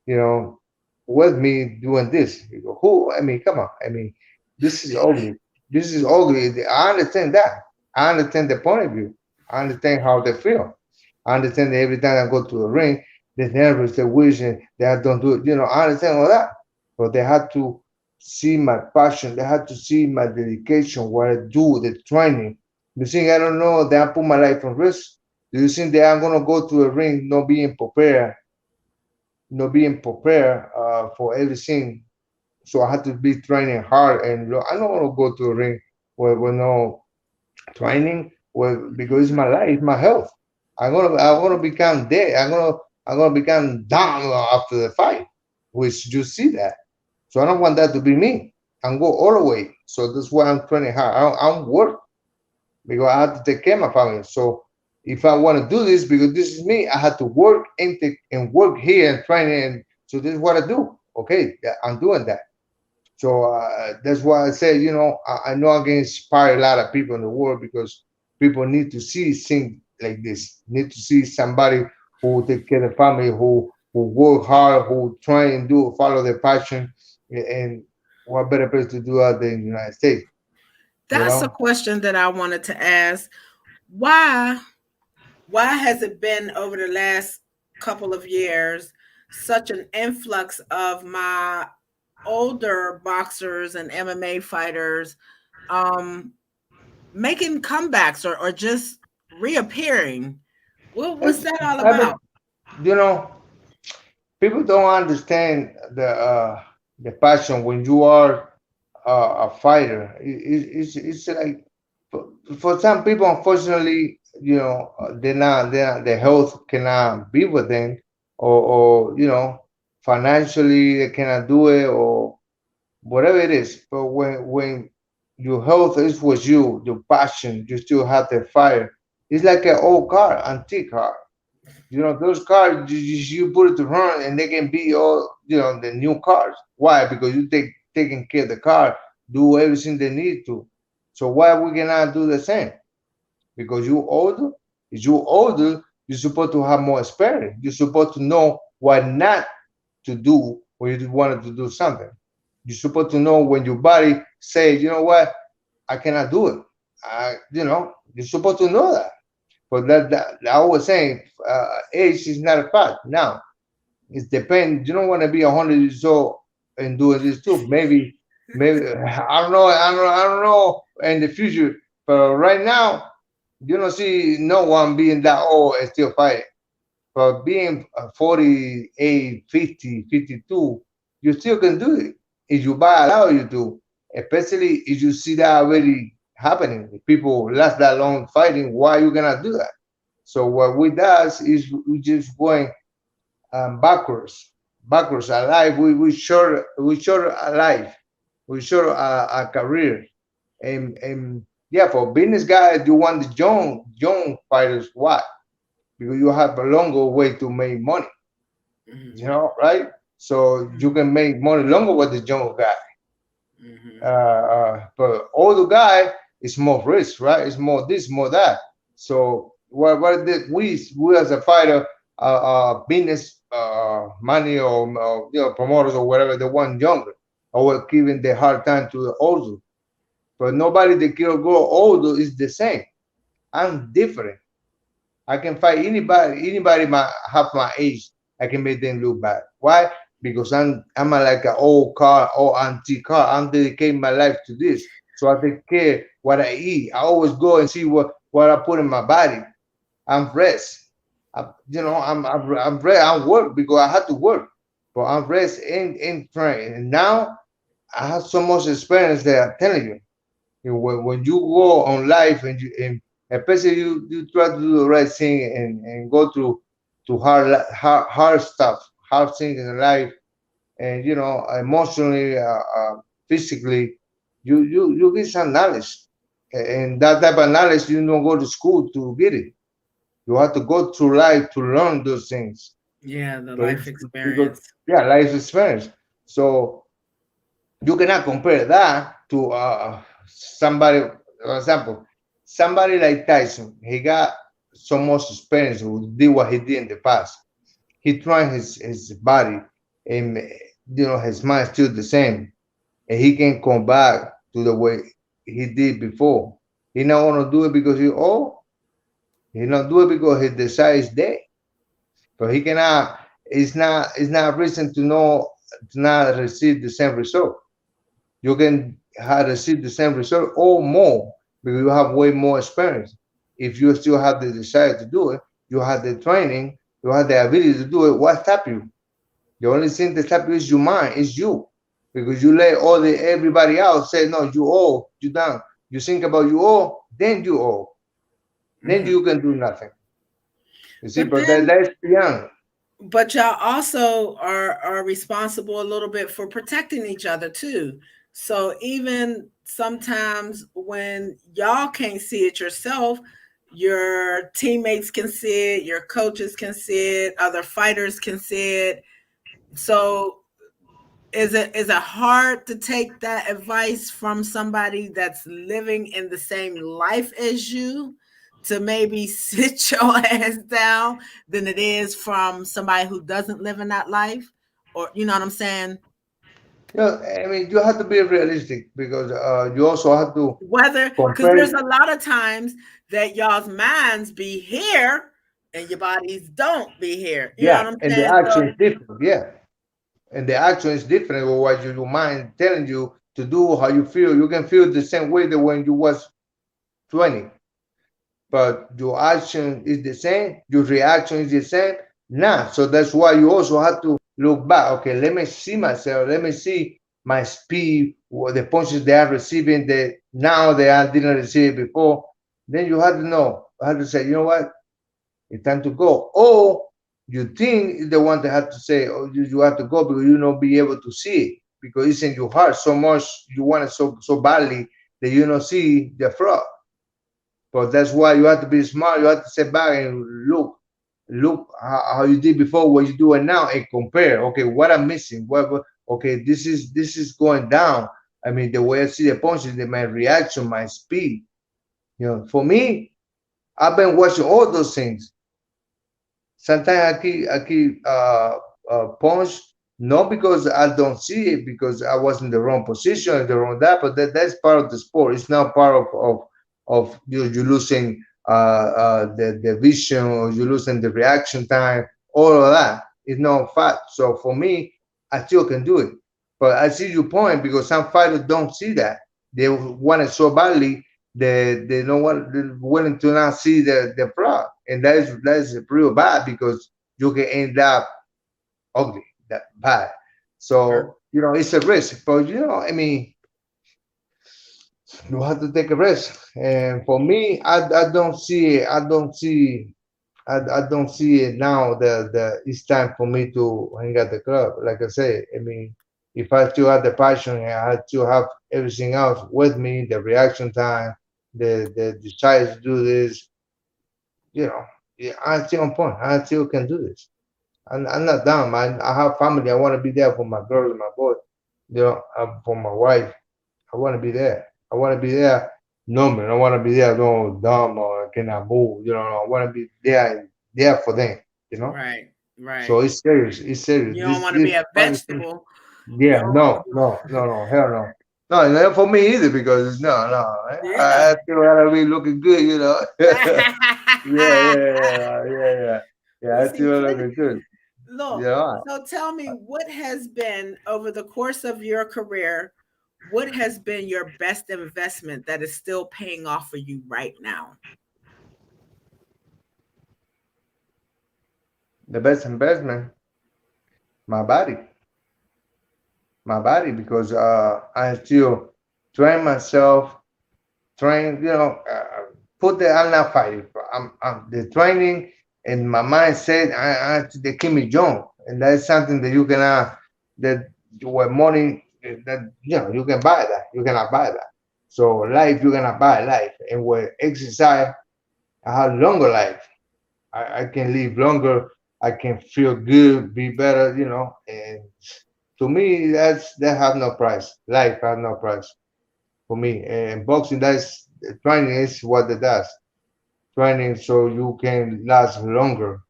you know, with me doing this. You go, who? I mean, come on. I mean, this is ugly. This is ugly. I understand that. I understand the point of view. I understand how they feel. I understand that every time I go to the ring, they're nervous, they're wishing that I don't do it. I understand all that. But they had to see my passion. They had to see my dedication, what I do, the training. You think I don't know that I put my life on risk? Do you think that I'm gonna go to a ring not being prepared for everything? So I had to be training hard, and I don't want to go to a ring with no training, because it's my life, it's my health. I'm gonna become dead. I'm gonna become down after the fight, which you see that. So I don't want that to be me. I'm go all the way. So that's why I'm training hard. I'm work because I have to take care of my family. So if I want to do this, because this is me, I have to work and work here and training. And so this is what I do. Okay, yeah, I'm doing that. So that's why I say, I know I can inspire a lot of people in the world, because people need to see things like this. Need to see somebody who take care of the family, who work hard, who try and follow their passion, and what better place to do out there in the United States, you That's a know? question that I wanted to ask. Why why has it been over the last couple of years such an influx of my older boxers and MMA fighters um making comebacks or just reappearing? What's It's, that all I mean, about? you know, people don't understand the passion when you are a fighter. It's like for some people, unfortunately, they're not their health cannot be with them, or financially they cannot do it, or whatever it is. But when your health is with you, your passion, you still have the fire. It's like an old car, antique car. Those cars, you put it to run and they can be all, the new cars. Why? Because you taking care of the car, do everything they need to. So why we cannot do the same? Because you older, if you older, you're supposed to have more experience. You're supposed to know what not to do when you wanted to do something. You're supposed to know when your body says, you know what, I cannot do it. You're supposed to know that. But that I was saying, age is not a fact. Now it depends. You don't want to be 100 years old and doing this too. Maybe I don't know. I don't know in the future. But right now, you don't see no one being that old and still fighting. But being 48, 50, 52, you still can do it if your body allow you to. Especially if you see that already happening. If people last that long fighting, why you gonna do that? So what we does is we just going backwards. Alive, we short a life, we short a career, and yeah, for business guys, you want the young fighters. Why? Because you have a longer way to make money. Hmm. Right? So you can make money longer with the younger guy. Hmm. But older guy is more risk, right? It's more this, more that. So what did we as a fighter, business, money, or promoters or whatever, they want younger, or we're giving the hard time to the older. but nobody that can grow older is the same. I'm different. I can fight anybody my half my age. I can make them look bad. Why? Because I'm like an old car, old antique car. I'm dedicating my life to this, so I take care what I eat. I always go and see what I put in my body. I'm rest. I'm rest. I'm work because I had to work, but I'm rest and train. And now I have so much experience that I'm telling you. When you go on life and especially you try to do the right thing and go through to hard stuff, hard things in life, and emotionally, physically, you get some knowledge, and that type of knowledge you don't go to school to get it. You have to go through life to learn those things. Yeah, the So life because experience. yeah, life experience. So you cannot compare that to somebody, for example, somebody like Tyson. He got so much experience who did what he did in the past. He trained his body, and his mind still the same, and he can come back to the way he did before. He not want to do it because he old. He not do it because he decides dead. But he cannot. It's not reason to know to not receive the same result. You can have receive the same result or more because you have way more experience. If you still have the desire to do it, you have the training, you have the ability to do it. What stop you? The only thing that stop you is your mind, is you, because you let everybody else say no, you all, you done. You think about you all, then Mhm. you can do nothing. You see, But but that's young. but y'all also are responsible a little bit for protecting each other too. So even sometimes when y'all can't see it yourself, your teammates can see it, your coaches can see it, other fighters can see it. So is it hard to take that advice from somebody that's living in the same life as you to maybe sit your ass down than it is from somebody who doesn't live in that life? Or you know what I'm saying? I mean, you have to be realistic because you also have to Whether because there's compare. a lot of times that y'all's minds be here and your bodies don't be here. You know Yeah, what I'm and the saying? action So is different. Yeah, and the action is different with what your mind telling you to do, how you feel. You can feel the same way that when you was 20, but your action is the same, your reaction is the same. Nah, so that's why you also have to look back. Okay, let me see myself. Let me see my speed, or the punches they are receiving that now they I didn't receive before. Then you have to know. I have to say, you know what? It's time to go. Or you think is the one that have to say, oh, you have to go because you don't be able to see it because it's in your heart so much you want it so badly that you don't see the fraud. But that's why you have to be smart. You have to sit back and look how you did before, what you doing now, and compare. Okay, what I'm missing? Okay, this is going down. I mean, the way I see the punches, my reaction, my speed. For me, I've been watching all those things. Sometimes I keep punch, not because I don't see it, because I was in the wrong position, the wrong that, but that's part of the sport. It's not part of you losing the vision, or you losing the reaction time. All of that is not fact. So for me, I still can do it. But I see your point because some fighters don't see that. They want it so badly they don't want, they're willing to not see the fraud, and that is real bad because you can end up ugly, that bad. sure. So it's a risk, but I mean, you have to take a risk. And for me, I don't see it. I don't see it now. It's time for me to hang at the club. Like I say, I mean, if I still have the passion and I still have everything else with me, the reaction time, the desire to do this, yeah, I'm still on point. I still can do this. I'm not dumb. I have family. I want to be there for my girl and my boy. For my wife. I want to be there. I want to be there. No man, I want to be there. No dumb or cannot move. I want to be there for them. You know. Right, So right. it's serious. It's serious. You don't This want to this be a fight is serious. vegetable. You Yeah. don't want No. to No. No. No. Hell no. No, not for me either because Yeah. I still gotta be looking good, you know. Yeah. Well, I see, still looking good, you look, know. so tell me what has been over the course of your career, what has been your best investment that is still paying off for you right now? The best investment, my body, because I still train myself, train, put the, I'm not fighting. I'm the training and my mindset. They keep me young, and that's something that you cannot, that with money that you can buy that. You cannot buy that. So life, you cannot buy life, and with exercise, I have longer life. I can live longer. I can feel good, be better, and to me, that have no price. Life have no price for me. And boxing, that's training is what it does. Training so you can last longer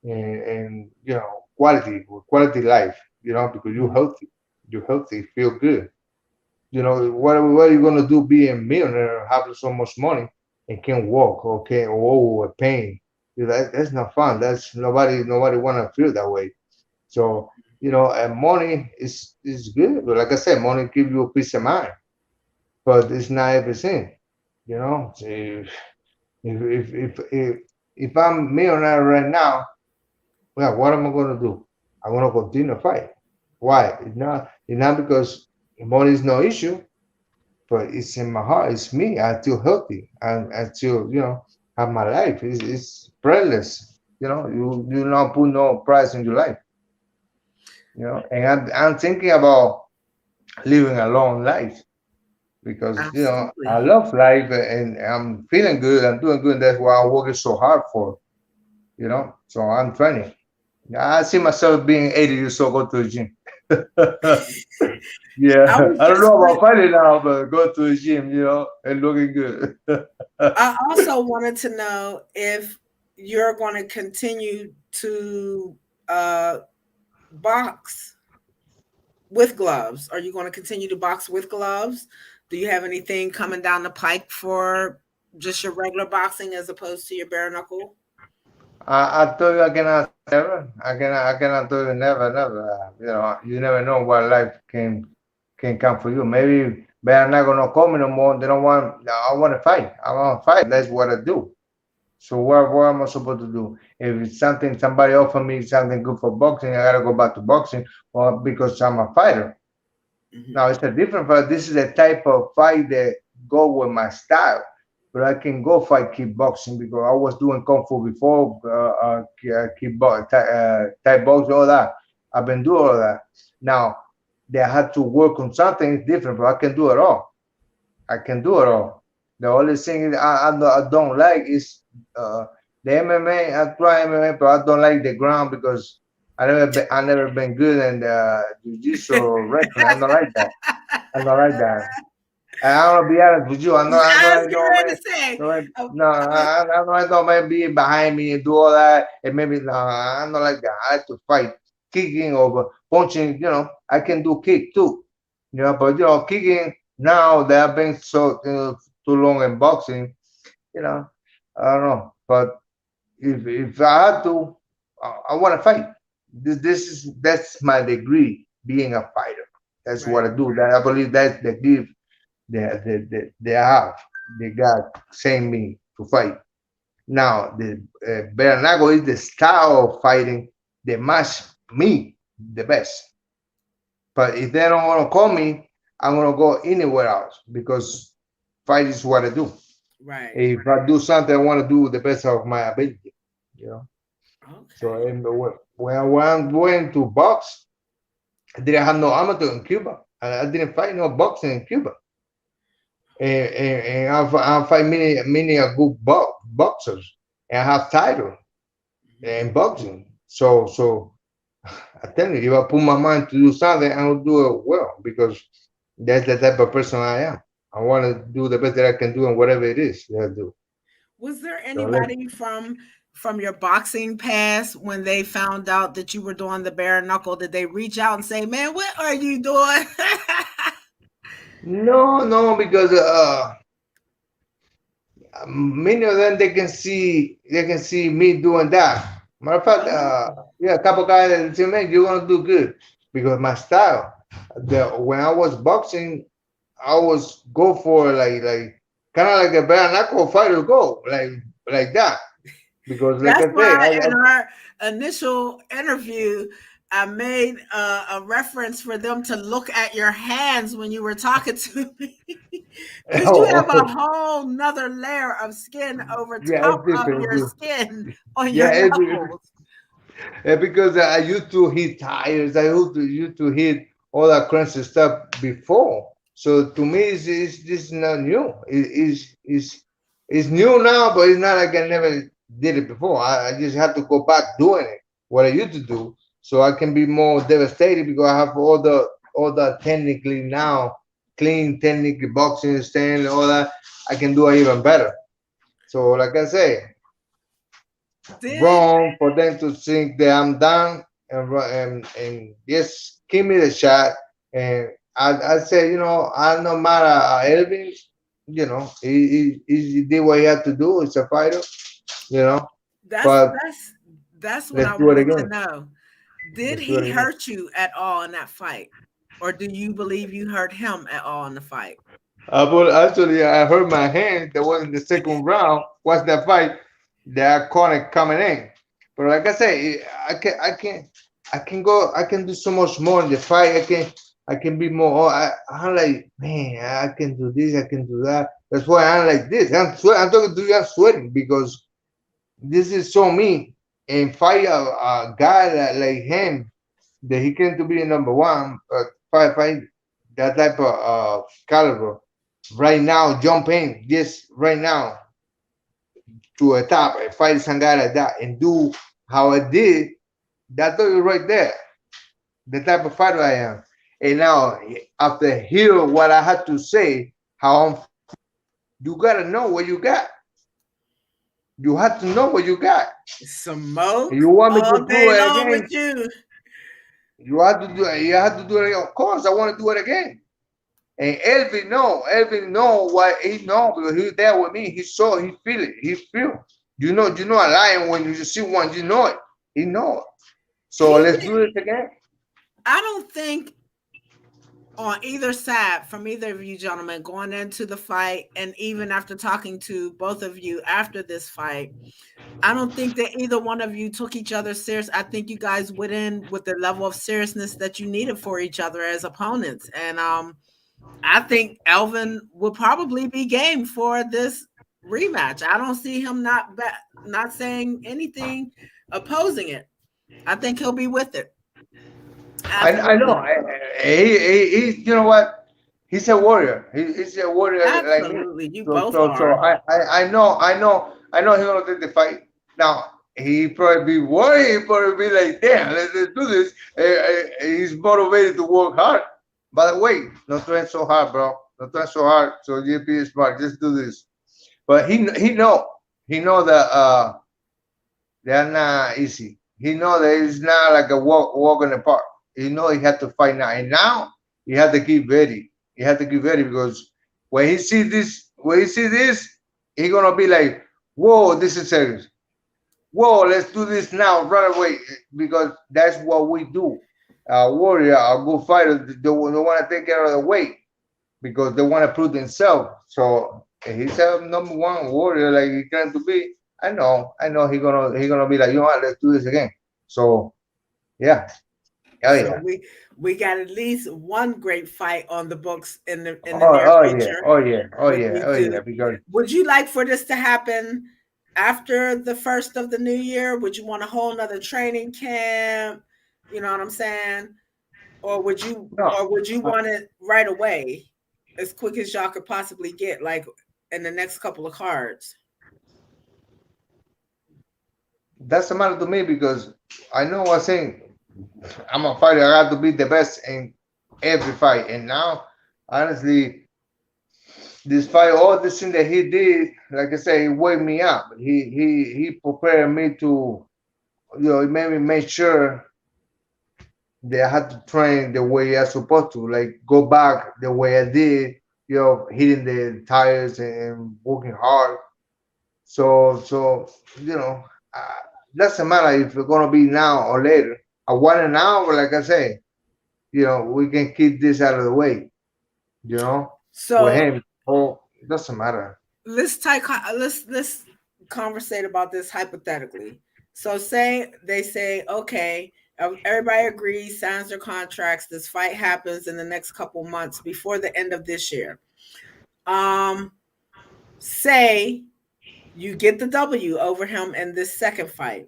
and quality life. Because you're healthy, feel good. What are you gonna do being a millionaire, having so much money and can't walk, okay, or with pain? That's not fun. That's nobody wanna feel that way. So and money is good, but like I said, money give you a peace of mind, but it's not everything. So if I'm millionaire right now, well, what am I gonna do? I'm gonna continue to fight. Why? It's not because money is no issue, but it's in my heart. It's me. I feel healthy, and I still have my life. It's priceless. You not put no price in your life. And I'm thinking about living a long life because I Absolutely. love life and I'm feeling good. I'm doing good. That's why I'm working so hard for. So I'm training. I see myself being 80 years old, go to the gym. I Yeah, was I don't just know want about fighting now, but go to the gym, and looking good. I also wanted to know if you're going to continue to uh, box with gloves. Are you going to continue to box with gloves? Do you have anything coming down the pike for just your regular boxing as opposed to your bare knuckle? I told you I cannot say never. I cannot tell you never, never. You never know what life can come for you. Maybe they're not gonna call me no more. They don't want. I want to fight. I want to fight. That's what I do. So what am I supposed to do? If it's something somebody offer me something good for boxing, I gotta go back to boxing, or because I'm a fighter. Now Mhm. it's a different fight. This is a type of fight that go with my style. But I can go fight kickboxing because I was doing kung fu before, kickbox, Thai box, all that. I've been doing all that. Now they had to work on something different, but I can do it all. I can do it all. The only thing I don't like is uh, the MMA. I try MMA, but I don't like the ground because I never been good in the jiu-jitsu or wrestling. I don't like that. I don't like that. And I'm gonna be honest with you. I know I was I getting know ready man. to say, No, uh, no, I know I don't man be behind me and do all that. And maybe no, I'm not like that. I like to fight, kicking or punching. I can do kick too. But kicking now that I've been so too long in boxing. You know, I don't know. But if I had to, I want to fight. That's my degree, being a fighter. That's what right, I do. That I believe that's the gift they have. They got sent me to fight. Now the bare knuckle is the style of fighting that match me the best. But if they don't want to call me, I'm gonna go anywhere else because fight is what I do. right. If I do something, I want to do the best of my ability. You know. So Okay. when I'm going to box, I didn't have no amateur in Cuba. I didn't fight no boxing in Cuba. And I fight many a good boxers, and I have title Mhm. in boxing. So I tell you, if I put my mind to do something, I will do it well because that's the type of person I am. I want to do the best that I can do and whatever it is that I do. Was there So let anybody from your boxing past when they found out that you were doing the bare knuckle? Did they reach out and say, "Man, what are you doing?" No, because many of them they can see me doing that. Matter of fact, Oh, yeah, a couple guys that say, "Man, you're gonna do good," because my style. When I was boxing, I was go for like kind of like a bare knuckle fighter go like that because like that's I say, why in our initial interview, I made a reference for them to look at your hands when you were talking to me. Because you have a oh, whole nother layer of skin over yeah, top it's of different. your skin on Yeah, your knuckles. because I used to hit tires. I used to hit all that crazy stuff before. So to me, it's this is not new. It's new now, but it's not like I never did it before. I just have to go back doing it what I used to do, so I can be more devastated because I have all the technically now clean technically boxing stand all that. I can do it even better. So like I say, Did wrong for them to think that I'm done and just give me the shot. And I say, I no matter Elvin, he did what he had to do. It's a fighter, you know. that's But that's that's what I let's do it wanted to again. know. Did Let's do he it again. hurt you at all in that fight? Or do you believe you hurt him at all in the fight? But actually, I hurt my hand. That was in the second round. Watch that fight. That corner coming in. But like I say, I can go. I can do so much more in the fight. I can be more. I'm like, man, I can do this. I can do that. That's why I'm like this. I'm talking to you. I'm sweating because this is so me. And fight a guy like him that he can to be number one. But fight that type of caliber right now, jump in, yes, right now to a top and fight some guy like that and do how I did, that's right there, the type of fighter I am. And now, after hear what I had to say, how you gotta know what you got. You have to know what you got. Smoke You want me to all do day it long with again? you. You have to do it. You have to do it again. Of course, I want to do it again. And Elvin know what he know because he's there with me. He saw, he feel it, he feel. You know a lion when you see one, you know it. He know it. So He let's did. do this again. I don't think on either side, from either of you gentlemen, going into the fight, and even after talking to both of you after this fight, I don't think that either one of you took each other serious. I think you guys went in with the level of seriousness that you needed for each other as opponents. And I think Elvin will probably be game for this rematch. I don't see him not saying anything opposing it. I think he'll be with it. I know. Absolutely. He you know what? He's a warrior. He's a warrior like me. Absolutely. You So both so so are. I know he's gonna take the fight. Now he probably be worried. He probably be like, damn, let's do this. He's motivated to work hard. By the way, not trying so hard, bro. Not trying so hard. So you be smart. Just do this. But he know that they're not easy. He know that it's not like a walk in the park. He know he had to fight now, and now he had to keep ready. He had to keep ready because when he see this, he gonna be like, "Whoa, this is serious. Whoa, let's do this now, right away," because that's what we do. A warrior, a good fighter, they want to take care of the weight because they want to prove themselves. So if he's a number one warrior like he can to be. I know he gonna be like, you know what, let's do this again. So yeah, oh So yeah, we got at least one great fight on the books in the oh, near oh yeah, future oh yeah, oh with yeah, you oh yeah, two. because Would you like for this to happen after the first of the new year? Would you want a whole nother training camp? You know what I'm saying? Or would you no, or would you want it right away, as quick as y'all could possibly get, like in the next couple of cards? doesn't matter to me because I know what I'm saying. I'm a fighter. I got to be the best in every fight, and now honestly, this fight, all this thing that he did, like I said, he wake me up. He prepared me to, he made me make sure they had to train the way I supposed to, like go back the way I did, hitting the tires and working hard. So uh, doesn't matter if it's gonna be now or later. I want it now, but like I say, we can keep this out of the way. You know, with So him, oh, it doesn't matter. let's conversate about this hypothetically. So say they say, okay, everybody agrees, signs their contracts. This fight happens in the next couple months before the end of this year. Um, say you get the W over him in this second fight.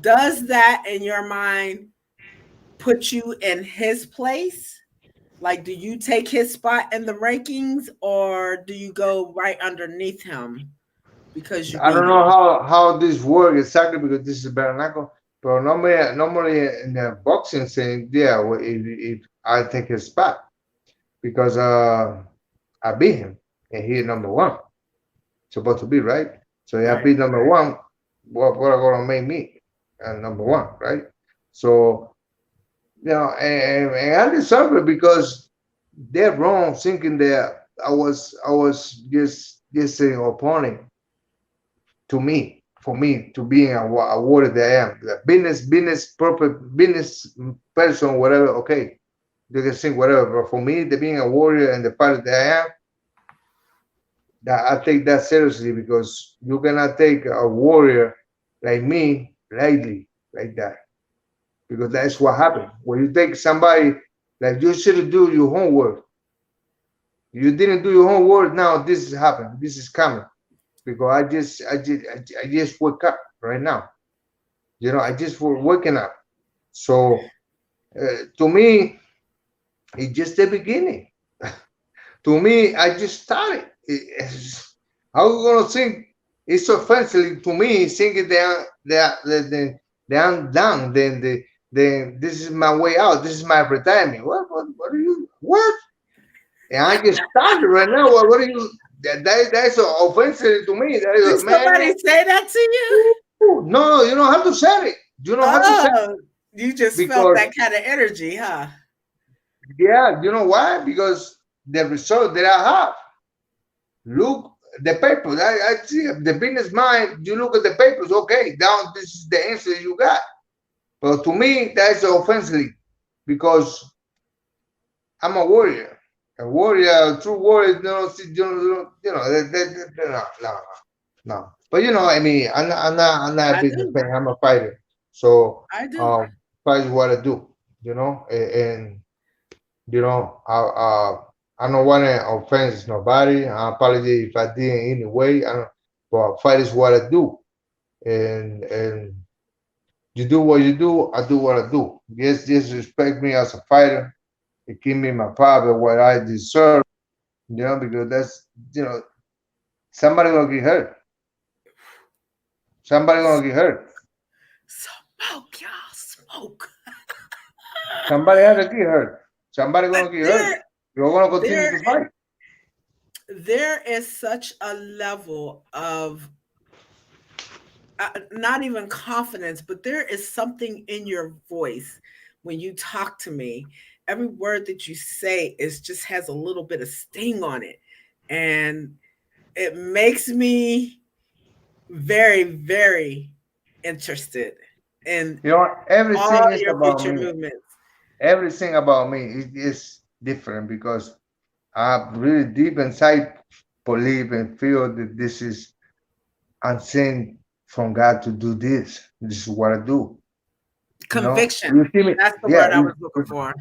Does that, in your mind, put you in his place? Like, do you take his spot in the rankings, or do you go right underneath him because you I don't beat know him? how this works exactly because this is bare knuckle. But normally in the boxing scene, yeah, if I take his spot because I beat him and he's number one, supposed to be right. So if I Right. beat number one, what are gonna make me number one, right? So and I deserve it because they're wrong thinking that I was just an opponent to me, for me to being a warrior that I am, the business perfect business person, whatever. Okay, you can think whatever, but for me, the being a warrior and the fighter that I am, that I take that seriously because you cannot take a warrior like me lightly like that because that's what happened when you take somebody like you should do your homework. You didn't do your homework. Now this is happening. This is coming because I just woke up right now. I just for waking up. So to me, it's just the beginning. To me, I just started. How you gonna think? It's offensive to me thinking they I'm done. Then this is my way out. This is my retirement. What are you? What? And I just started right now. What are you? That's offensive to me. That Did is, man. somebody say that to you? No, you don't have to say it. You don't have to say it Oh, you just felt because that kind of energy, huh? yeah, you know why? Because the result that I have. Look the papers. I see the business mind. You look at the papers. Okay, now this is the answer you got. But to me, that's offensive because I'm a warrior. A warrior, a true warrior. No. But I mean, I'm not a I do. businessman. I'm a fighter. So, I do. um, fight is what I do. And I don't want to offend nobody. I apologize if I did in any way. I don't, but fight is what I do, and you do what you do. I do what I do. Yes, disrespect me as a fighter. It give me my power, what I deserve. Because that's somebody gonna get hurt. Somebody gonna get hurt. Smoke, y'all, smoke. Somebody has to get hurt. Somebody gonna get hurt. There, You're gonna continue there, to fight. there is such a level of not even confidence, but there is something in your voice when you talk to me. Every word that you say is just has a little bit of sting on it, and it makes me very, very interested in all Everything is your about future me. movements. Everything about me is different because I really deep inside believe and feel that this is I'm sent from God to do this. This is what I do. Conviction. You see me, That's the yeah. word I was looking for.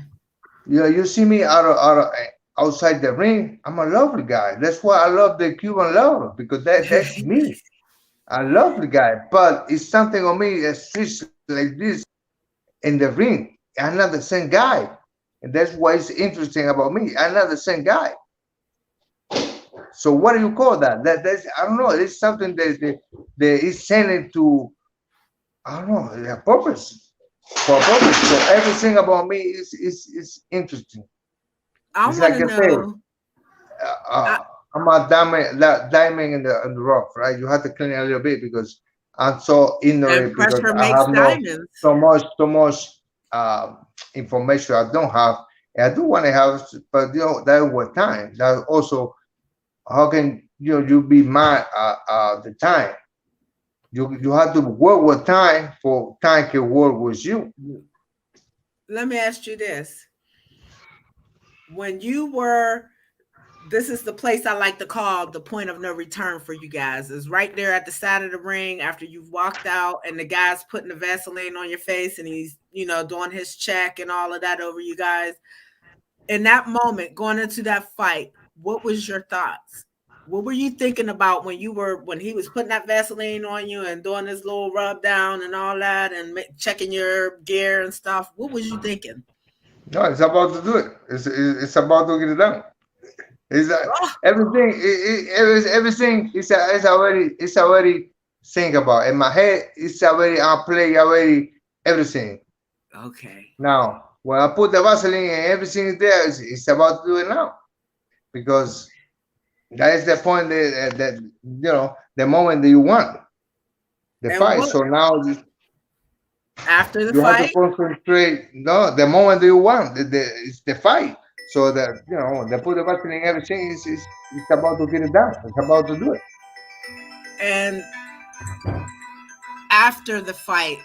You see me outside the ring. I'm a lovely guy. That's why I love the Cuban lover because that's me. I love the guy, but it's something on me that switch like this in the ring. I'm not the same guy, and that's why it's interesting about me. I'm not the same guy. So what do you call that? That's I don't know. It's something that is sending to I don't know a purpose for a purpose. So everything about me is interesting. I It's want like to I say, know. I, I'm a diamond in the rough, right? You have to clean it a little bit because I'm so and ignorant because pressure I makes have no diamonds. so much information I don't have. And I do want to have, but that was time. That also, how can you be mad at the time? You have to work with time for time can work with you. Let me ask you this. When you were, this is the place I like to call the point of no return for you guys. Is right there at the side of the ring after you've walked out and the guy's putting the Vaseline on your face and he's, doing his check and all of that over you guys. In that moment, going into that fight, what was your thoughts? What were you thinking about when he was putting that Vaseline on you and doing this little rub down and all that and checking your gear and stuff? What was you thinking? No, it's about to do it. It's about to get it done. It's everything. Everything is already think about. In my head, it's already I play already everything. Okay. Now, when I put the Vaseline and everything is there, it's about to do it now, because that is the point that the moment that you want the fight. So now after the you fight, have to concentrate. No, the moment that you want it's the fight. So that they put the Vaseline and everything is about to get it done. It's about to do it. And after the fight,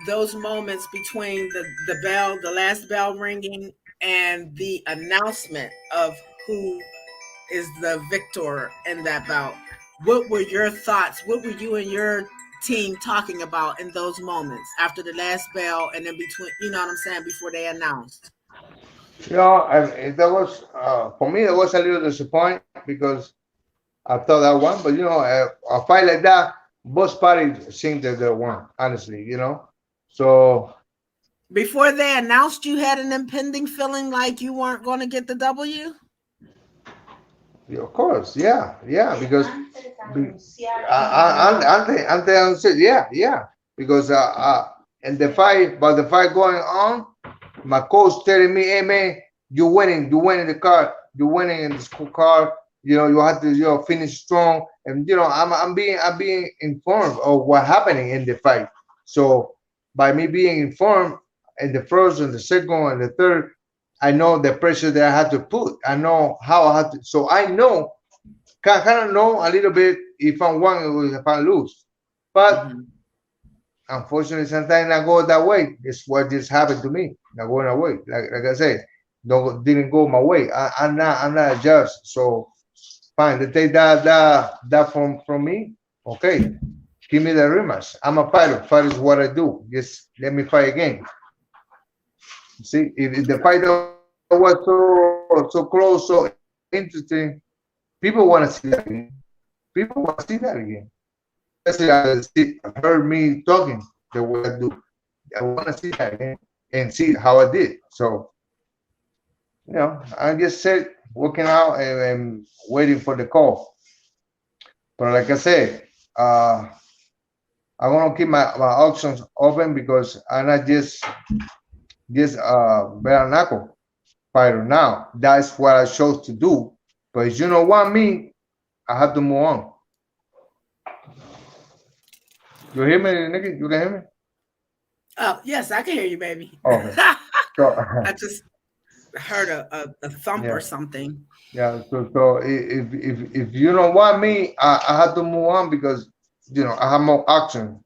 those moments between the last bell ringing and the announcement of who is the victor in that bout, what were your thoughts? What were you and your team talking about in those moments after the last bell and then between, what I'm saying, before they announced? That was for me. It was a little disappointing because I thought I won, but a fight like that, both parties think that they won. Honestly, So before they announced, you had an impending feeling like you weren't going to get the W. Of course, yeah, because because and the fight going on, my coach telling me, "Hey man, you're winning the car, you're winning in the school car. You have to finish strong." And I'm being informed of what happening in the fight. So by me being informed in the first and the second and the third, I know the pressure that I had to put. I know how I had to. So I know, kind of know a little bit if I won or if I lose. But unfortunately, sometimes I go that way. It's what just happened to me. Not going away. Like I said, didn't go my way. I'm not a judge. So fine, they take that from me. Okay, give me the rematch. I'm a fighter. Fight is what I do. Just let me fight again. See, if the fight was so close, so interesting, people want to see that again. People want to see that again. Especially heard me talking the way I do. I want to see that again and see how I did. So, I just said working out and waiting for the call. But like I said, I'm gonna keep my options open because I'm not just bare knuckle fighter now. That's what I chose to do. But if you don't want me, I have to move on. You hear me, Nikki? You can hear me? Oh, yes, I can hear you, baby. Okay. So, I just heard a thump or something. Yeah. So if you don't want me, I have to move on because I have more action.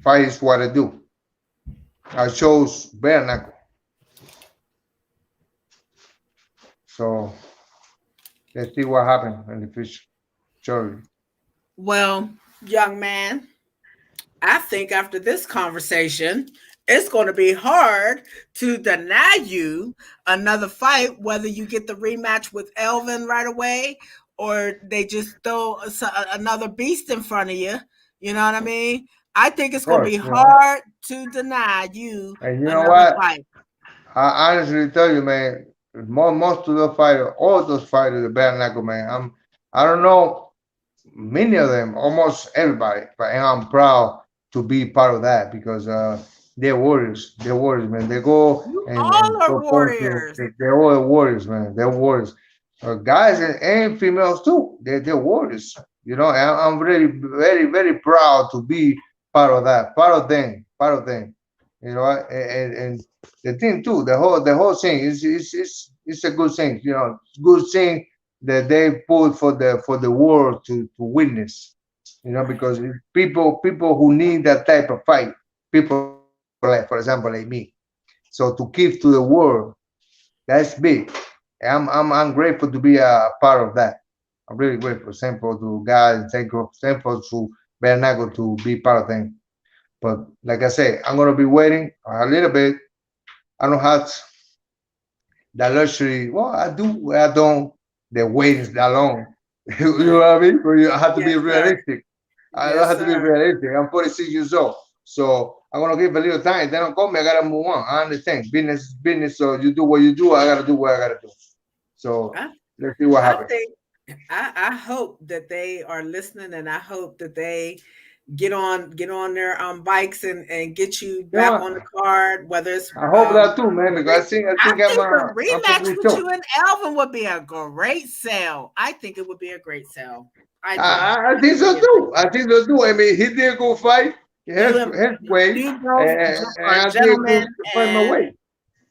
Fight is what I do. I chose bare knuckle. So let's see what happens in the future. Well, young man, I think after this conversation, it's going to be hard to deny you another fight, whether you get the rematch with Elvin right away or they just throw another beast in front of you. You know what I mean? I think it's going to be hard to deny you another fight. I honestly tell you, man, most of the fighters, all those fighters, the bare knuckle, man, I don't know many of them, almost everybody, but I'm proud to be part of that because they're warriors. They're warriors, man. They go and all are warriors. They're all warriors, man. They're warriors. Guys and females too. They're warriors. I'm really very very proud to be part of that. Part of them. You know, and the thing too, the whole thing is a good thing. You know, good thing that they put for the world to witness. You know, Right. because people who need that type of fight, people like, for example, like me. So to give to the world, that's big. I'm grateful to be a part of that. I'm really grateful. Thankful to God and thankful to Bernardo to be part of things. But like I say, I'm gonna be waiting a little bit. I don't have the luxury. Well, I do. I don't. The wait is that long. You know Right. what I mean? But you have to be Yes, sir. realistic. I don't Yes, have to be sir. realistic. I'm 46 years old, so I'm gonna give a little time. If they don't call me, I gotta move on. I understand. Business is business. So you do what you do. I gotta do what I gotta do. So I, let's see what I happens. think I hope that they are listening, and I hope that they get on their bikes and get you You know back on the what? card, whether it's I hope that too, man. the Because I I think I'm think the I'm a rematch good with show. you and Alvin would be a great sell. I think it would be a great sell. I do. I I think think it would so be a great too. I think so too. I mean, he did go fight you his way, you both and are I did gentlemen, go fight my and way.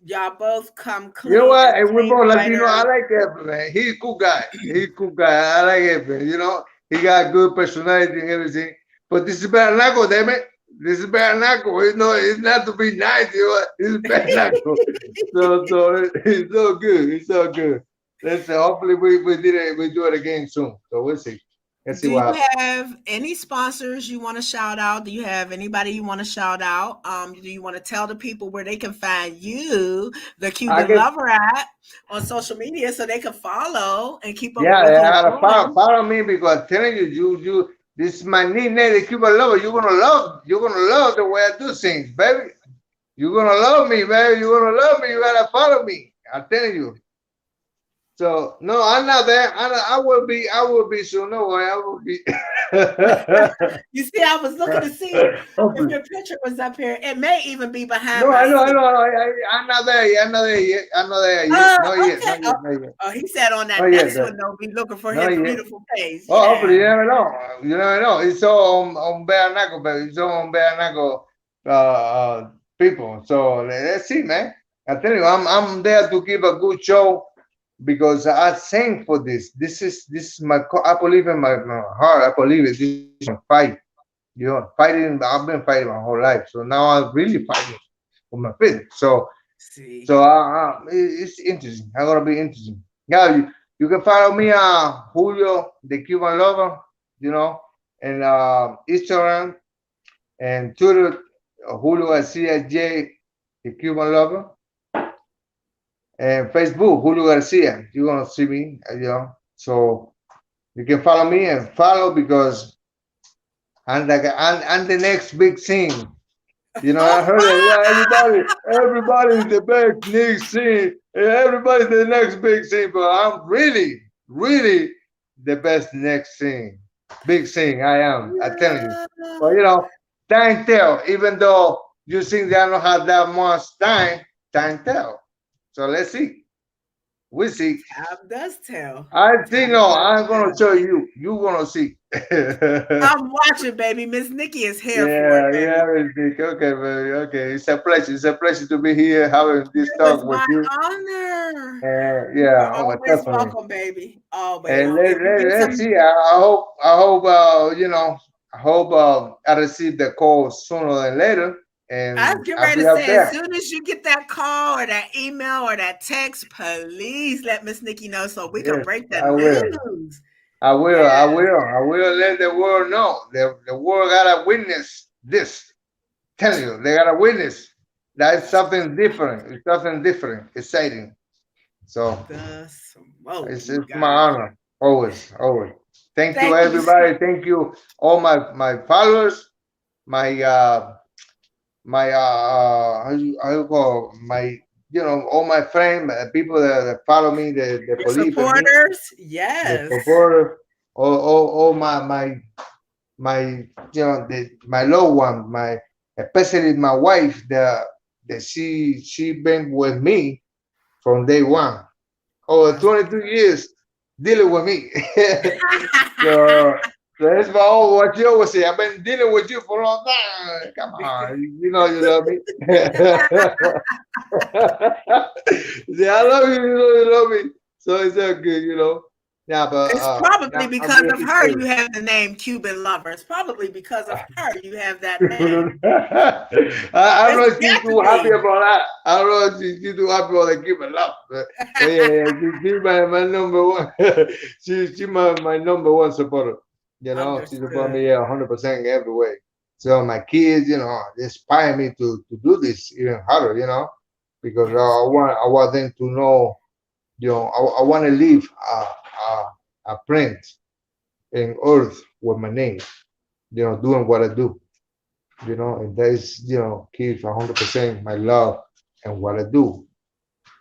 y'all both come You know clean what? as And we're clean both Latino. I fighters. like Evan, man. He's a cool guy. He's a cool guy. I like Evan. You know, he got good personality and everything. But this is bad knuckle, damn it. This is bad knuckle. You know, it's not to be nice. You know, it's bad knuckle. So it's so good. It's so good. Let's hopefully we do it again soon. So we'll see. Let's see Do what you happens. have any sponsors you want to shout out? Do you have anybody you want to shout out? Do you want to tell the people where they can find you, the I Cuban guess Lover at, on social media so they can follow and keep up with yeah, what yeah, you're I gotta doing? follow me because I'm telling you, this is my nickname, the Cuban lover. You're gonna love the way I do things, baby. You're gonna love me, baby. You're gonna love me. You gotta follow me. I'm telling you. So no, I'm not there. I will be. I will be soon. No way. I will be. You see, I was looking to see if Hopefully. your picture was up here. It may even be behind No, my I know. I seat. know. I'm not there yet. I'm not there yet. I'm not there yet. Oh, Not yet. okay. Not yet. Not yet. Oh, he said on Not that yet. next one, though, be looking for Not his yet. beautiful face. Oh, hopefully Yeah. you never know. You never know. It's all on bare knuckle, baby. It's all on bare knuckle people. So let's see, man. I tell you, I'm there to give a good show because I sing for this. This is my. I believe in my heart. I believe it. This is my fight. You know, fighting. I've been fighting my whole life. So now I'm really fighting for my fitness. See. So it's interesting. I'm gonna be interesting. Yeah, you can follow me Julio the Cuban Lover, you know, and Instagram and Twitter Julio Garcia J the Cuban Lover and Facebook Julio Garcia. You're gonna see me, you know. So you can follow me and follow because I'm the next big thing. You know, I heard it. Yeah, everybody's the best next thing. Everybody's the next big thing, but I'm really the best next thing. Big thing, I am. I tell you. But you know, time tell. Even though you think that I don't have that much time tell. So let's see. We see. Time does tell. I think Time no, does I'm gonna tell. show you. You gonna see. I'm watching, baby. Miss Nikki is here for it, Yeah, baby. yeah, Rick. Okay, baby. Okay, it's a pleasure. It's a pleasure to be here having this It was talk with my you. honor. You are Yeah, oh, always definitely. welcome, baby. Always. And If you get let's some, see. I hope, you know, I hope I receive the call sooner than later, I was and getting I'll ready be to up say, as there. soon as you get that call or that email or that text, please let Miss Nikki know so we can Yes, break the I will. news. I will. Yes, I will let the world know. The world gotta witness this. Tell you, they gotta witness. That's that's something different. It's something different, exciting. So the smoke, you it's my guys. honor. Always, always. Thank you, Thank you so. everybody. Thank you, all my followers, my how you call my all my friends, people that follow me, that Your believe in me, supporters, the yes. supporters, all my my loved one, my especially my wife, that she been with me from day one. Over That's 22 years dealing with me. so That's my old what you always say. I've been dealing with you for a long time. Come on, you know you love me. See, I love you. You know you love me. So it's all good, you know. Yeah, but It's probably I'm because being of her serious. you have the name Cuban Lover. It's probably because of her you have that name. I don't know It's if she's got to too happy be. about that. I don't know if she's too happy about the Cuban love. But yeah, she's my number one. She my number one supporter. You know, she support Understood. me 100% every way. So my kids, you know, they inspire me to do this even harder. You know, because Yes. I want them to know. You know, I want to leave a print in earth with my name. You know, doing what I do. You know, and that is, you know, keeps 100% my love and what I do.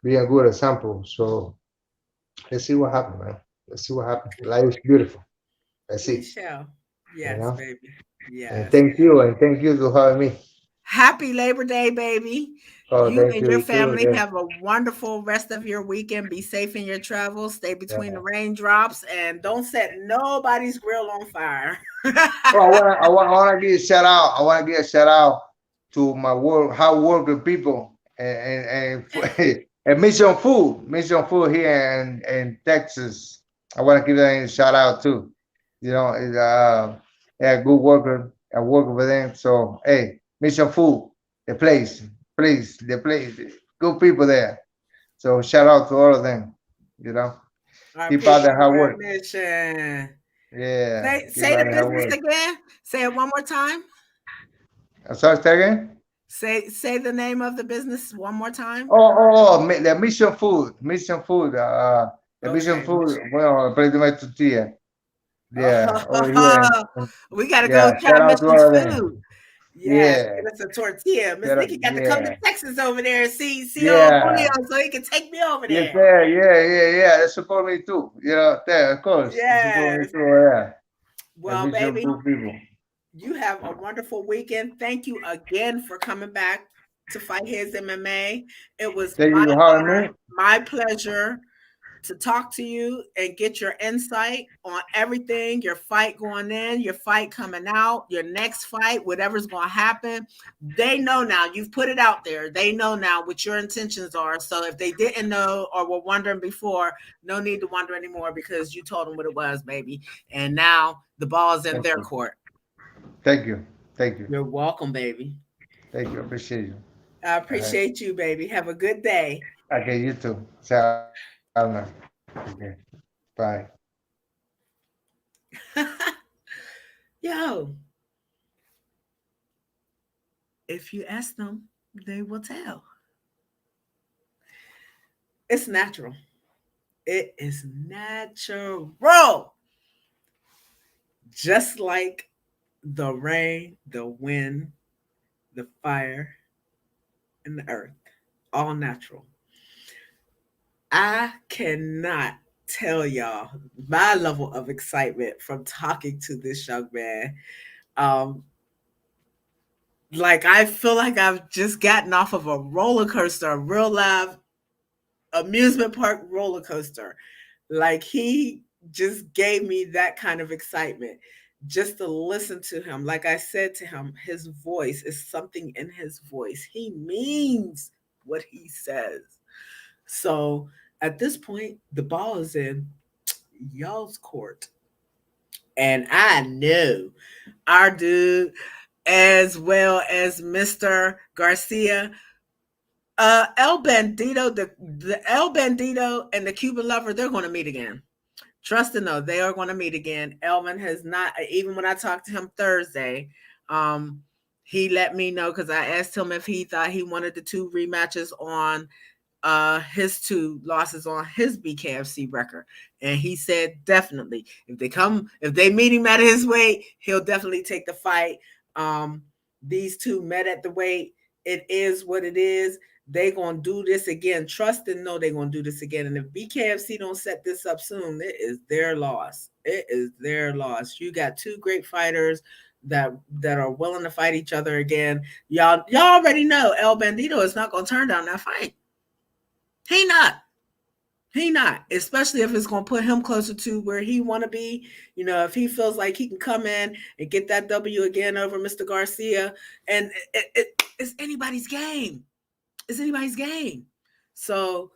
Be a good example. So let's see what happens, man. Let's see what happens. Life is beautiful. Let's We see, shall. you Yes, know. baby. And Yes. thank you for having me. Happy Labor Day, baby. Oh, You thank and you. your You too. family Yeah, have a wonderful rest of your weekend. Be safe in your travels. Stay between the yeah. raindrops and don't set nobody's grill on fire. Oh, I wanna give a shout out. I wanna give a shout out to my work, hard working people, and Mission Food here in Texas. I wanna give them a shout out too. You know, yeah, good worker. I work with them. So hey, Mission Food, the place, please, the place, good people there. So shout out to all of them. You know, Our keep out people the hard are at work. mission. Yeah, keep Say out the the hard business work. again. Say it one more time. Sorry, say again. Say the name of the business one more time. The Mission Food, the Mission Okay. Food, bueno, Preto de Tortilla. Yeah, over here. Oh, we got to go Yeah, try shout out to Mission's all of food. them. Yes, Yeah, get us a tortilla. Miss Nikki got to come to yeah, Texas over there and see old Julio yeah. so he can take me over Yes, there. sir. Yeah. They support me too. You know, there, of course. They support me Yes. too. Yeah. The Well, Mission baby, Food people. you have a wonderful weekend. Thank you again for coming back to Fight Heads MMA. It was Thank my you for having honor, me. my pleasure to talk to you and get your insight on everything, your fight going in, your fight coming out, your next fight, whatever's going to happen. They know now. You've put it out there. They know now what your intentions are. So if they didn't know or were wondering before, no need to wonder anymore because you told them what it was, baby. And now the ball's in Thank their you. court. Thank you. Thank you. You're welcome, baby. Thank you. Appreciate you. I All right. appreciate you, baby. Have a good day. Okay, you too. Salma. Okay. Bye. Yo, if you ask them, they will tell. It's natural. It is natural. Just like the rain, the wind, the fire, and the earth. All natural. I cannot tell y'all my level of excitement from talking to this young man. Um, like I feel like I've just gotten off of a roller coaster, a real live amusement park roller coaster. Like he just gave me that kind of excitement just to listen to him. Like I said to him, his voice is something in his voice. He means what he says. So at this point, the ball is in y'all's court. And I know our dude, as well as Mr. Garcia, El Bandito, the El Bandito and the Cuban lover, they're going to meet again. Trust and know they are going to meet again. Elvin has not, even when I talked to him Thursday, he let me know because I asked him if he thought he wanted the two rematches on his two losses on his BKFC record. And he said definitely. If they meet him at his weight, he'll definitely take the fight. These two met at the weight. It is what it is. They gonna do this again. Trust and know they're gonna do this again. And if BKFC don't set this up soon, it is their loss. It is their loss. You got two great fighters that are willing to fight each other again. Y'all already know El Bandito is not gonna turn down that fight. He not. He not, especially if it's going to put him closer to where he want to be. You know, if he feels like he can come in and get that W again over Mr. Garcia, and it's anybody's game. It's anybody's game. So,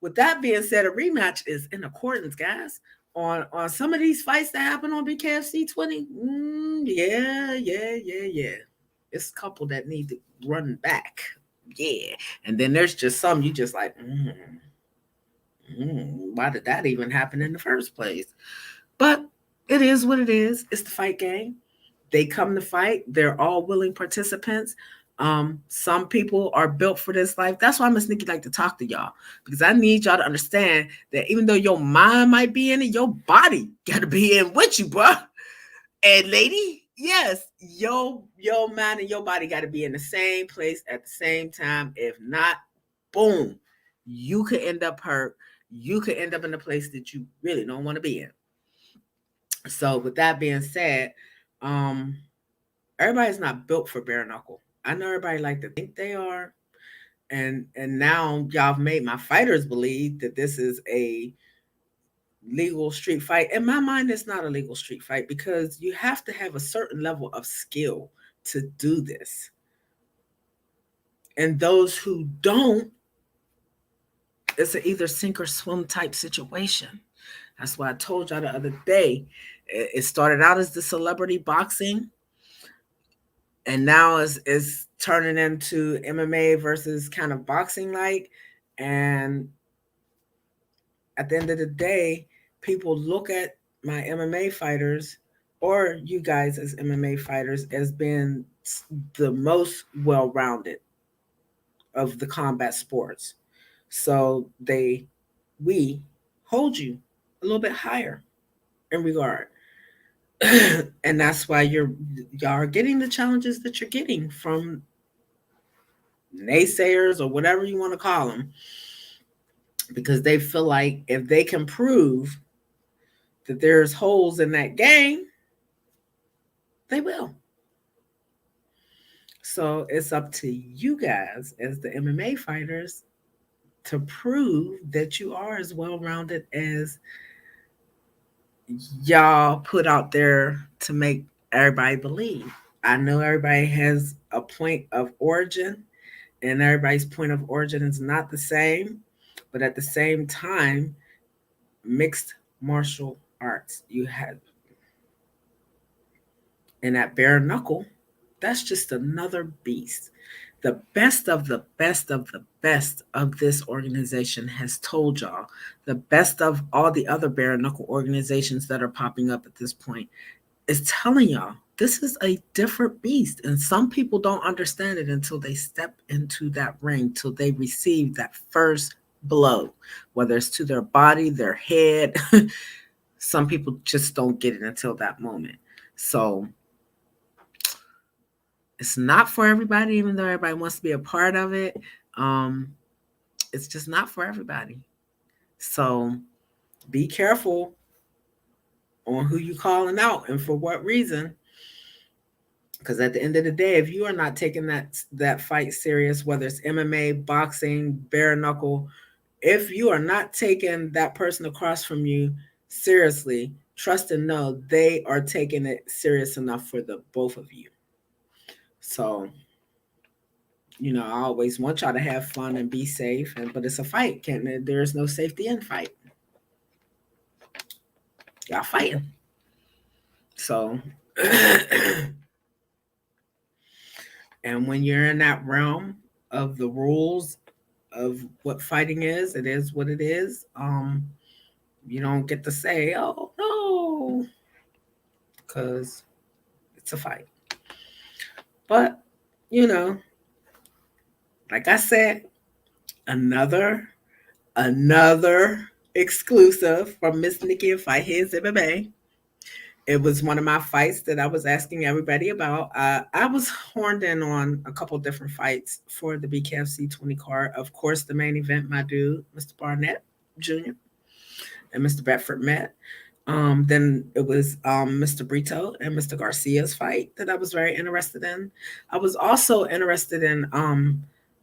with that being said, a rematch is in accordance, guys. On some of these fights that happen on BKFC20, yeah. It's a couple that need to run back, yeah. And then there's just some you just like, why did that even happen in the first place? But it is what it is. It's the fight game. They come to fight. They're all willing participants. Some people are built for this life. That's why Miss Nikki like to talk to y'all, because I need y'all to understand that even though your mind might be in it, your body got to be in with you, bro. And lady, yes, your mind and your body got to be in the same place at the same time. If not, boom, you could end up hurt. You could end up in a place that you really don't want to be in. So with that being said, everybody's not built for bare knuckle. I know everybody like to think they are. And now y'all have made my fighters believe that this is a legal street fight. In my mind, it's not a legal street fight because you have to have a certain level of skill to do this. And those who don't, it's an either sink or swim type situation. That's why I told y'all the other day. It started out as the celebrity boxing, and now is turning into MMA versus kind of boxing like. And at the end of the day, people look at my MMA fighters or you guys as MMA fighters as being the most well-rounded of the combat sports. So we hold you a little bit higher in regard. And that's why y'all are getting the challenges that you're getting from naysayers or whatever you want to call them, because they feel like if they can prove that there's holes in that game, they will. So it's up to you guys as the MMA fighters to prove that you are as well-rounded as y'all put out there to make everybody believe. I know everybody has a point of origin, and everybody's point of origin is not the same, but at the same time, mixed martial arts. You have, and that bare knuckle, that's just another beast. The best of the best of the best of this organization has told y'all, the best of all the other bare knuckle organizations that are popping up at this point is telling y'all this is a different beast. And some people don't understand it until they step into that ring, till they receive that first blow, whether it's to their body, their head. Some people just don't get it until that moment. So it's not for everybody, even though everybody wants to be a part of it. It's just not for everybody. So be careful on who you calling out and for what reason. Because at the end of the day, if you are not taking that fight serious, whether it's MMA, boxing, bare knuckle, if you are not taking that person across from you seriously, trust and know they are taking it serious enough for the both of you. So, I always want y'all to have fun and be safe, but it's a fight. There's no safety in fight. Y'all fighting. So, and when you're in that realm of the rules of what fighting is, it is what it is. You don't get to say, "Oh no," because it's a fight. But like I said, another exclusive from Miss Nikki and Fight Heads MMA. It was one of my fights that I was asking everybody about. I was horned in on a couple different fights for the BKFC20 card. Of course, the main event, my dude, Mr. Barnett Jr. and Mr. Bedford met. Then it was Mr. Brito and Mr. Garcia's fight that I was very interested in. I was also interested in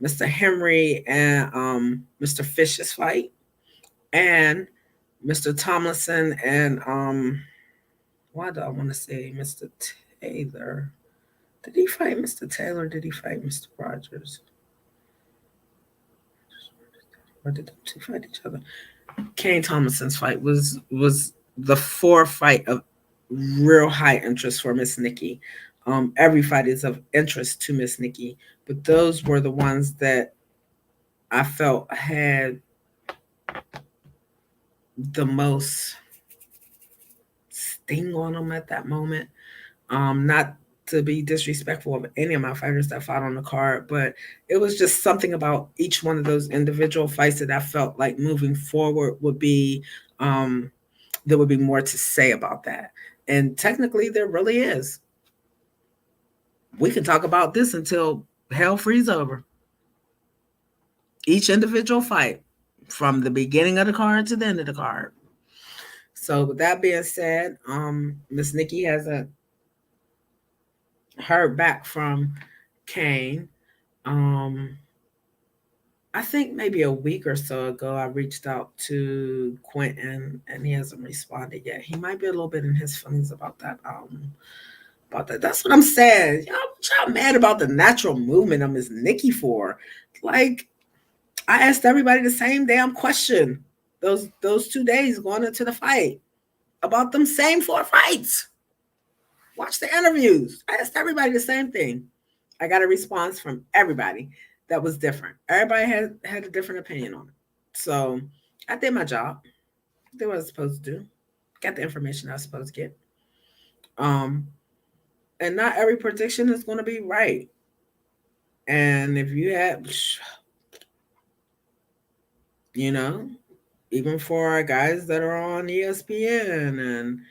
Mr. Henry and Mr. Fish's fight. and Mr. Tomlinson and why do I want to say Mr. Taylor? Did he fight Mr. Taylor? Did he fight Mr. Rogers? Or did the two fight each other? Kane Tomlinson's fight was the fourth fight of real high interest for Miss Nikki. Every fight is of interest to Miss Nikki, but those were the ones that I felt had the most sting on them at that moment. Not to be disrespectful of any of my fighters that fought on the card, but it was just something about each one of those individual fights that I felt like moving forward would be there would be more to say about that. And technically there really is. We can talk about this until hell freezes over. Each individual fight from the beginning of the card to the end of the card. So with that being said, Miss Nikki hasn't heard back from Kane. I think maybe a week or so ago, I reached out to Quentin, and he hasn't responded yet. He might be a little bit in his feelings about that. That's what I'm saying. Y'all mad about the natural movement of Miss Nikki for? Like, I asked everybody the same damn question those 2 days going into the fight about them same 4 fights. Watch the interviews. I asked everybody the same thing. I got a response from everybody that was different. Everybody had a different opinion on it. So I did my job. I did what I was supposed to do. Got the information I was supposed to get. And not every prediction is going to be right. And if you had, even for our guys that are on ESPN and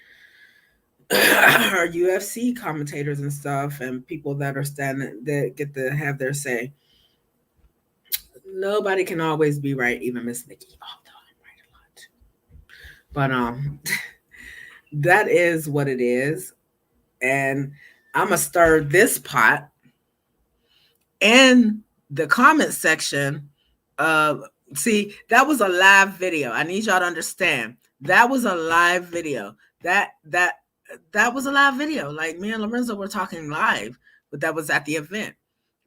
our UFC commentators and stuff, and people that are that get to have their say, nobody can always be right, even Miss Nikki. Although I'm right a lot. But that is what it is. And I'm gonna stir this pot in the comment section. See, that was a live video. I need y'all to understand. That was a live video. That was a live video. Like, me and Lorenzo were talking live, but that was at the event.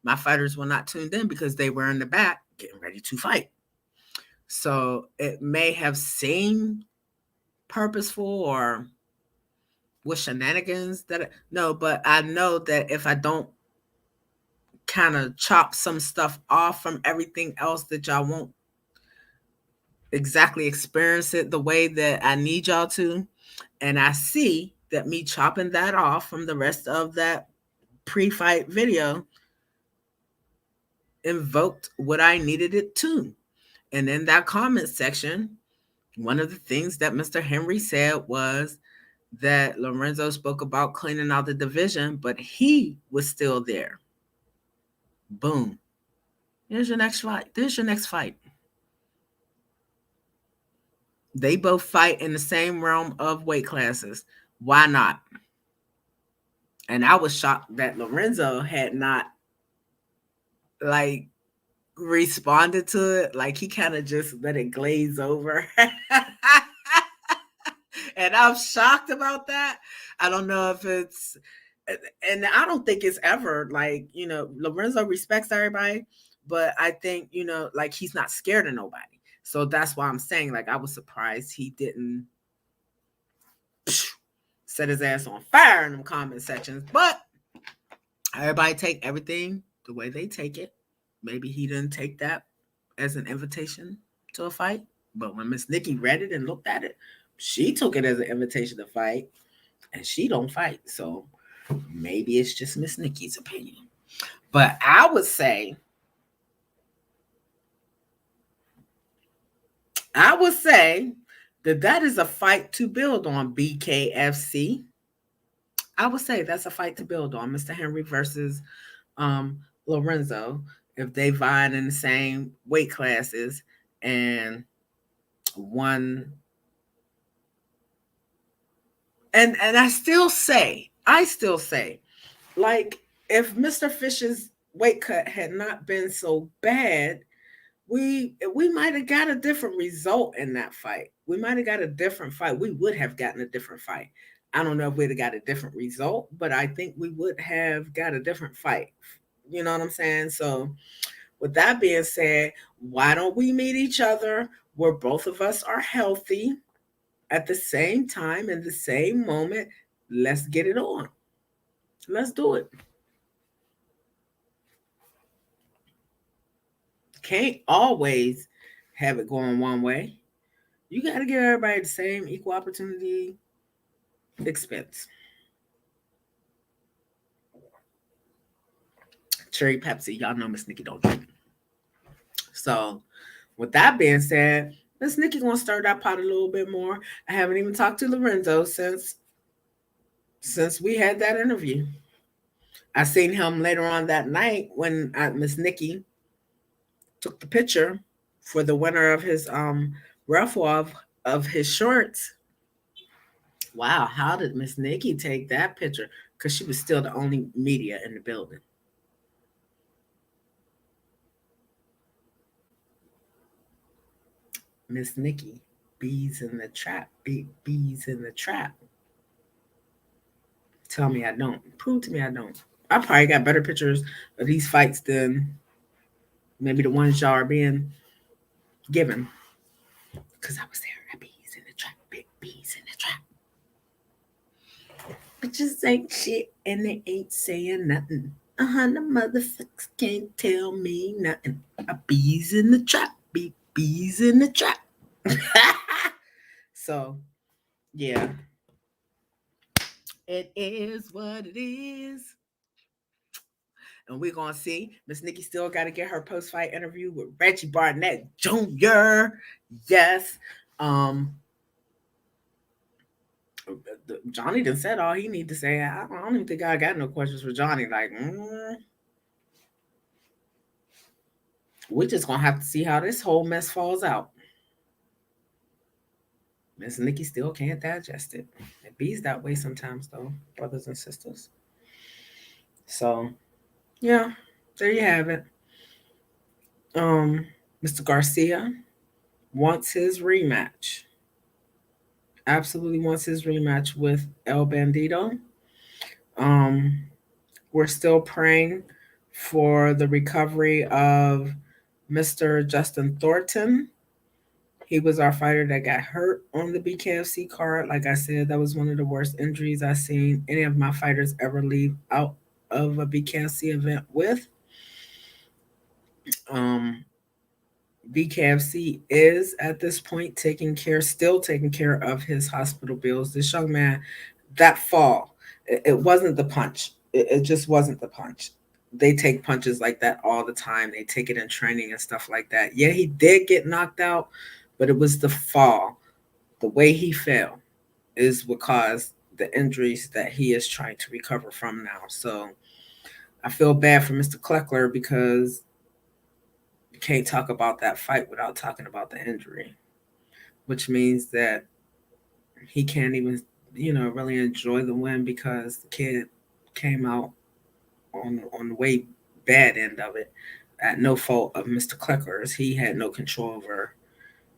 My fighters were not tuned in because they were in the back getting ready to fight. So it may have seemed purposeful or with shenanigans but I know that if I don't kind of chop some stuff off from everything else, that y'all won't exactly experience it the way that I need y'all to. And I see that me chopping that off from the rest of that pre-fight video invoked what I needed it to. And in that comment section, one of the things that Mr. Henry said was that Lorenzo spoke about cleaning out the division, but he was still there. Boom. Here's your next fight. There's your next fight. They both fight in the same realm of weight classes. Why not? And I was shocked that Lorenzo had not responded to it. Like, he kind of just let it glaze over. And I'm shocked about that. I don't know if it's, and I don't think it's ever Lorenzo respects everybody, but I think, he's not scared of nobody. So that's why I'm saying, I was surprised he didn't set his ass on fire in them comment sections. But everybody take everything the way they take it. Maybe he didn't take that as an invitation to a fight. But when Miss Nikki read it and looked at it, she took it as an invitation to fight. And she don't fight. So maybe it's just Miss Nikki's opinion. But I would say that is a fight to build on, BKFC. I would say that's a fight to build on, Mr. Henry versus Lorenzo, if they vying in the same weight classes and one. And I still say, if Mr. Fish's weight cut had not been so bad, we might have got a different result in that fight. We might have got a different fight. We would have gotten a different fight. I don't know if we'd have got a different result, but I think we would have got a different fight. You know what I'm saying? So, with that being said, why don't we meet each other where both of us are healthy at the same time in the same moment? Let's get it on. Let's do it. Can't always have it going one way. You got to give everybody the same equal opportunity expense. Cherry Pepsi, y'all know Miss Nikki don't drink. So, with that being said, Miss Nikki gonna stir that pot a little bit more. I haven't even talked to Lorenzo since we had that interview. I seen him later on that night when Miss Nikki took the picture for the winner of his raffle of his shorts. Wow, how did Miss Nikki take that picture? Because she was still the only media in the building. Miss Nikki, bees in the trap, bees in the trap. Tell me I don't. Prove to me I don't. I probably got better pictures of these fights than maybe the ones y'all are being given. Because I was there. Bees in the trap, big bees in the trap. Bitches ain't shit and they ain't saying nothing. The motherfuckers can't tell me nothing. Bees in the trap, bees in the trap. So, yeah. It is what it is. And we're gonna see. Miss Nikki still got to get her post-fight interview with Reggie Barnett Jr. Yes. Johnny done said all he need to say. I don't even think I got no questions for Johnny. Like, we're just gonna have to see how this whole mess falls out. Miss Nikki still can't digest it. It bees that way sometimes, though, brothers and sisters. So, yeah, there you have it. Mr. Garcia wants his rematch. Absolutely wants his rematch with El Bandito. Um, we're still praying for the recovery of Mr. Justin Thornton. He was our fighter that got hurt on the BKFC card. Like I said, that was one of the worst injuries I've seen any of my fighters ever leave out of a BKFC event with. Um, BKFC is at this point still taking care of his hospital bills. This young man, that fall, it wasn't the punch. It just wasn't the punch. They take punches like that all the time. They take it in training and stuff like that. Yeah, he did get knocked out, but it was the fall. The way he fell is what caused the injuries that he is trying to recover from now. So I feel bad for Mr. Kleckler because you can't talk about that fight without talking about the injury, which means that he can't even, really enjoy the win because the kid came out on the way bad end of it at no fault of Mr. Kleckler's. He had no control over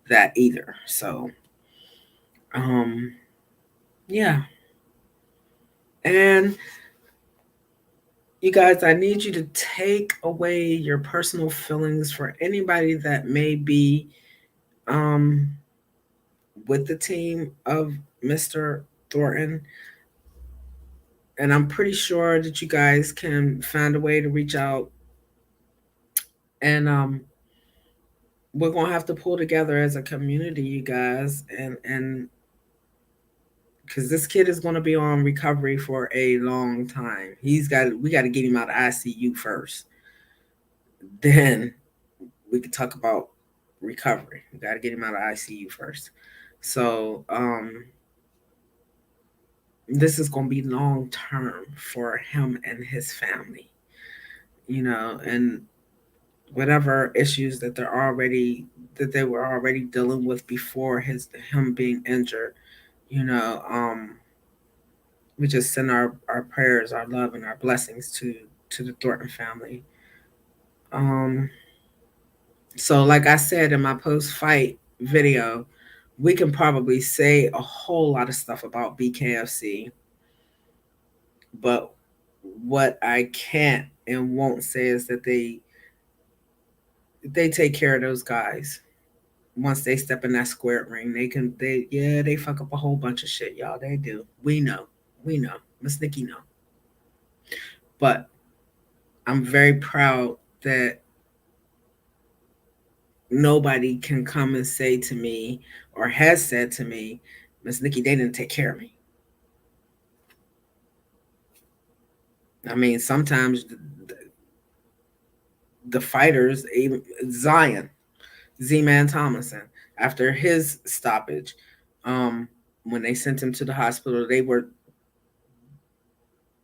that either. So, um, yeah. And you guys, I need you to take away your personal feelings for anybody that may be um, with the team of Mr. Thornton. And I'm pretty sure that you guys can find a way to reach out. And we're gonna have to pull together as a community, you guys, and because this kid is gonna be on recovery for a long time. We got to get him out of ICU first. Then we could talk about recovery. We got to get him out of ICU first. So this is going to be long term for him and his family, and whatever issues that they were already dealing with before him being injured. You know, we just send our prayers, our love, and our blessings to the Thornton family. Um, So, like I said in my post fight video, we can probably say a whole lot of stuff about BKFC, but what I can't and won't say is that they take care of those guys. Once they step in that square ring, they fuck up a whole bunch of shit, y'all. They do. We know. Miss Nikki know. But I'm very proud that nobody can come and say to me or has said to me, Miss Nikki, they didn't take care of me. I mean, sometimes the fighters, even Zion, Z-Man Thomason, after his stoppage, um, when they sent him to the hospital,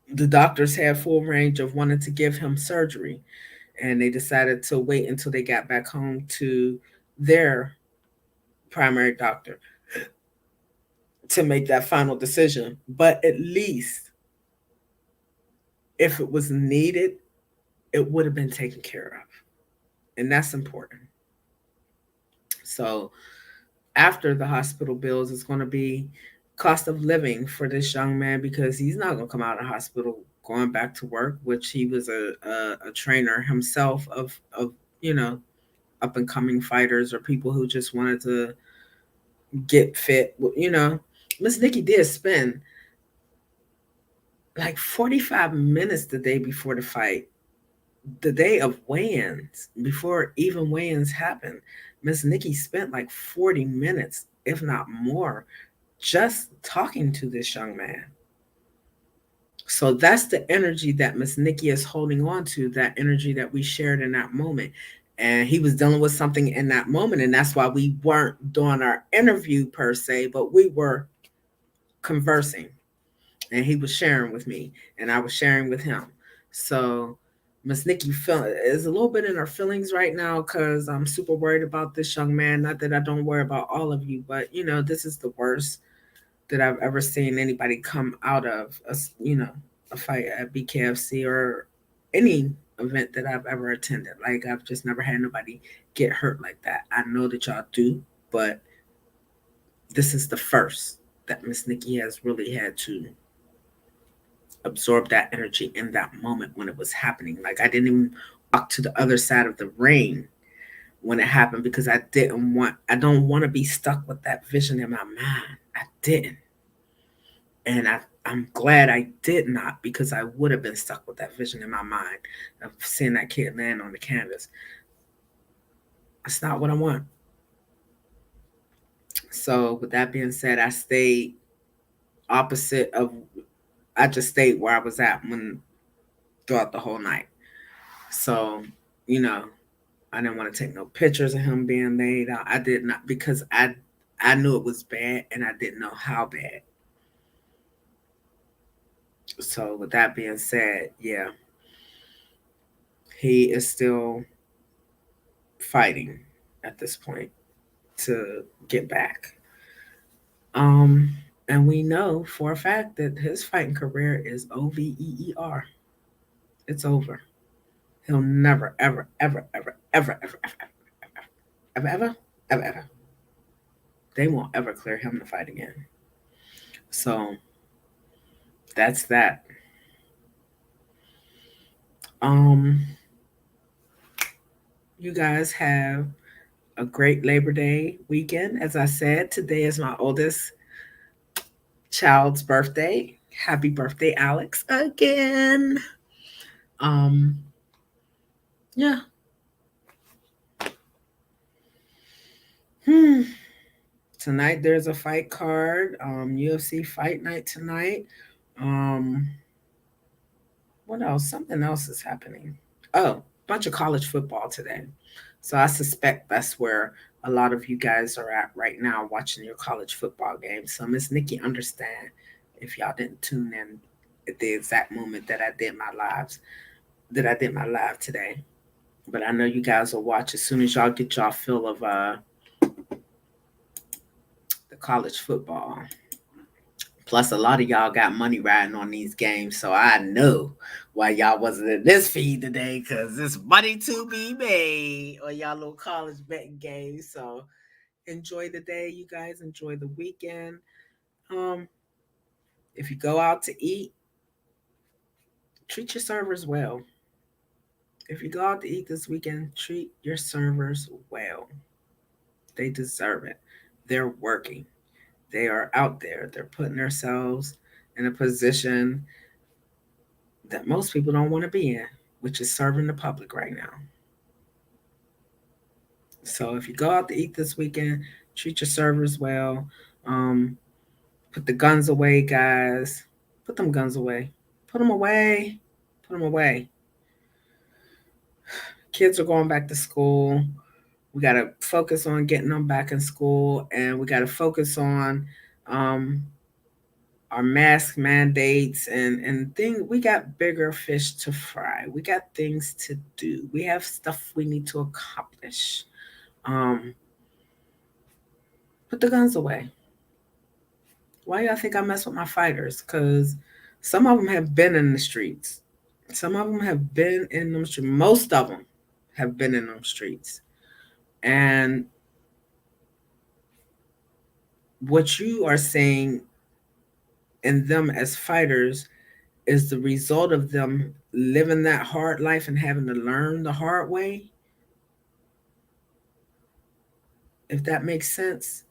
the doctors had full range of wanting to give him surgery, and they decided to wait until they got back home to their primary doctor to make that final decision. But at least if it was needed, it would have been taken care of. And that's important. So after the hospital bills, it's going to be cost of living for this young man because he's not going to come out of the hospital going back to work, which he was a trainer himself of, you know, up and coming fighters or people who just wanted to get fit. You know, Miss Nikki did spend like 45 minutes the day before the fight, the day of weigh-ins, before even weigh-ins happened. Miss Nikki spent like 40 minutes, if not more, just talking to this young man. So that's the energy that Miss Nikki is holding on to, that energy that we shared in that moment. And he was dealing with something in that moment. And that's why we weren't doing our interview per se, but we were conversing. And he was sharing with me, and I was sharing with him. So Miss Nikki is a little bit in her feelings right now because I'm super worried about this young man. Not that I don't worry about all of you, but you know, this is the worst that I've ever seen anybody come out of a fight at BKFC or any event that I've ever attended. Like I've just never had nobody get hurt like that. I know that y'all do, but this is the first that Miss Nikki has really had to absorb that energy in that moment when it was happening. Like I didn't even walk to the other side of the ring when it happened because I don't want to be stuck with that vision in my mind. I didn't. And I'm glad I did not because I would have been stuck with that vision in my mind of seeing that kid land on the canvas. That's not what I want. So with that being said, opposite of I just stayed where I was at when throughout the whole night. So, you know, I didn't want to take no pictures of him being laid out. I did not because I knew it was bad and I didn't know how bad. So with that being said, yeah, he is still fighting at this point to get back. Um, and we know for a fact that his fighting career is over. It's over. He'll never, ever, ever, ever, ever, ever, ever, ever, ever, ever, ever. They won't ever clear him to fight again. So that's that. Um, you guys have a great Labor Day weekend. As I said, today is my oldest child's birthday. Happy birthday, Alex, again. Um, yeah. Hmm. Tonight there's a fight card. UFC fight night tonight. Um, what else? Something else is happening. Oh, bunch of college football today. So I suspect that's where a lot of you guys are at right now watching your college football games. So Miss Nikki understand if y'all didn't tune in at the exact moment that I did my live today. But I know you guys will watch as soon as y'all get y'all feel of the college football Plus, a lot of y'all got money riding on these games, so I know why y'all wasn't in this feed today, because there's money to be made on y'all little college betting games. So enjoy the day, you guys. Enjoy the weekend. Um, if you go out to eat, treat your servers well. If you go out to eat this weekend, treat your servers well. They deserve it. They're working. They are out there. They're putting themselves in a position that most people don't want to be in, which is serving the public right now. So if you go out to eat this weekend, treat your servers well. Um, put the guns away, guys. Put them guns away. Put them away. Put them away. Kids are going back to school. We got to focus on getting them back in school, and we got to focus on um, our mask mandates and things. We got bigger fish to fry. We got things to do. We have stuff we need to accomplish. Um, put the guns away. Why y'all think I mess with my fighters? Because some of them have been in the streets. Some of them have been in them streets. Most of them have been in them streets. And what you are saying in them as fighters is the result of them living that hard life and having to learn the hard way. If that makes sense,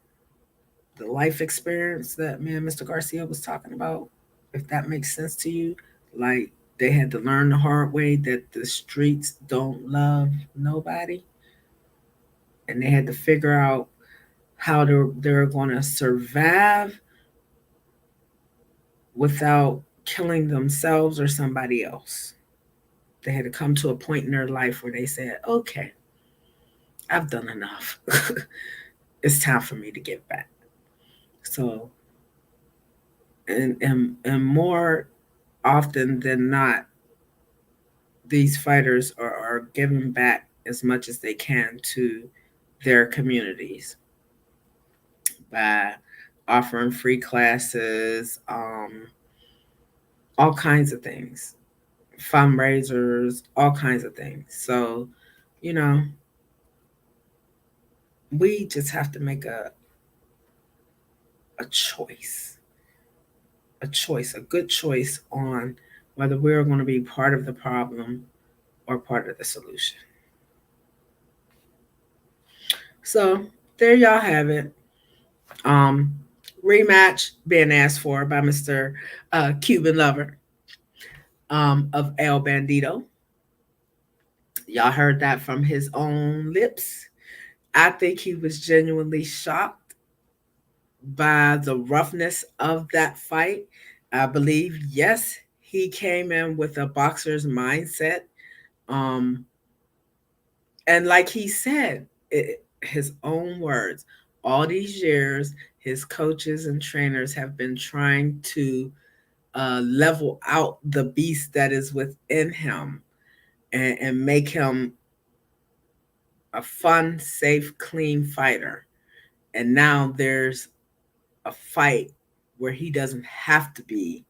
the life experience that me and Mr. Garcia was talking about, if that makes sense to you, like they had to learn the hard way that the streets don't love nobody, and they had to figure out how they're going to survive without killing themselves or somebody else. They had to come to a point in their life where they said, okay, I've done enough. It's time for me to give back. So, and more often than not, these fighters are giving back as much as they can to their communities by offering free classes, all kinds of things, fundraisers, all kinds of things. So, you know, we just have to make a choice, a good choice on whether we're going to be part of the problem or part of the solution. So there y'all have it. Um, rematch being asked for by Mr. Cuban Lover of El Bandito. Y'all heard that from his own lips. I think he was genuinely shocked by the roughness of that fight. I believe, yes, he came in with a boxer's mindset. Um, and like he said, his own words, all these years, his coaches and trainers have been trying to level out the beast that is within him and make him a fun, safe, clean fighter. And now there's a fight where he doesn't have to be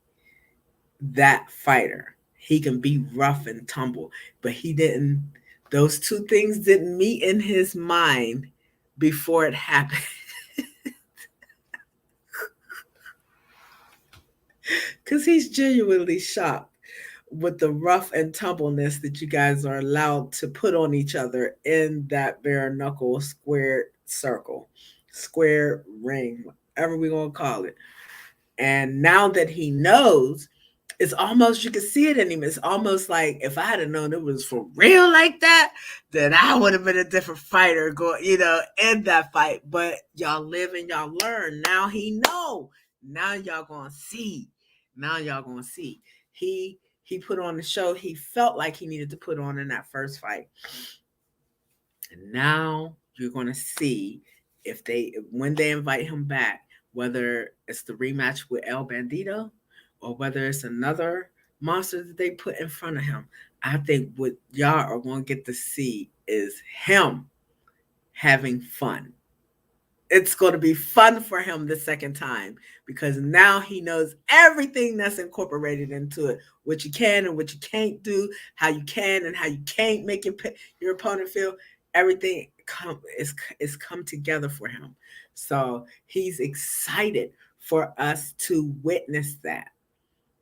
that fighter. He can be rough and tumble, but he didn't, those two things didn't meet in his mind before it happened. Because he's genuinely shocked with the rough and tumbleness that you guys are allowed to put on each other in that bare knuckle square circle, square ring, whatever we're going to call it. And now that he knows, it's almost, you can see it in him. It's almost like if I had known it was for real like that, then I would have been a different fighter going, in that fight. But y'all live and y'all learn. Now he know. Now y'all gonna see. Now y'all gonna see. He put on the show he felt like he needed to put on in that first fight. And now you're gonna see when they invite him back, whether it's the rematch with El Bandito or whether it's another monster that they put in front of him. I think what y'all are going to get to see is him having fun. it's going to be fun for him the second time because now he knows everything that's incorporated into it, what you can and what you can't do, how you can and how you can't make your opponent feel. Everything is come together for him. So he's excited for us to witness that.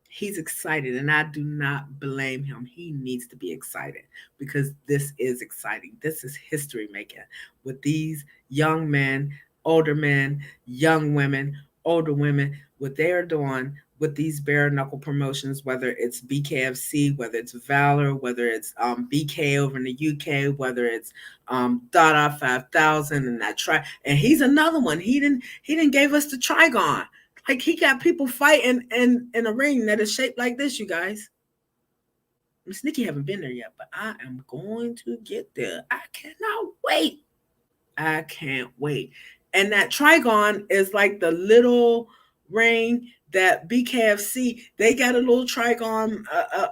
He's excited, and I do not blame him. He needs to be excited because this is exciting. This is history making with these young men, older men, young women, older women, what they are doing with these bare knuckle promotions, whether it's BKFC, whether it's Valor, whether it's BK over in the UK, whether it's Dada 5000 and that and he's another one. He didn't gave us the Trigon. Like he got people fighting in a ring that is shaped like this, you guys. Miss Nikki haven't been there yet, but I am going to get there. I cannot wait. I can't wait. And that Trigon is like the little ring that BKFC, they got a little Trigon,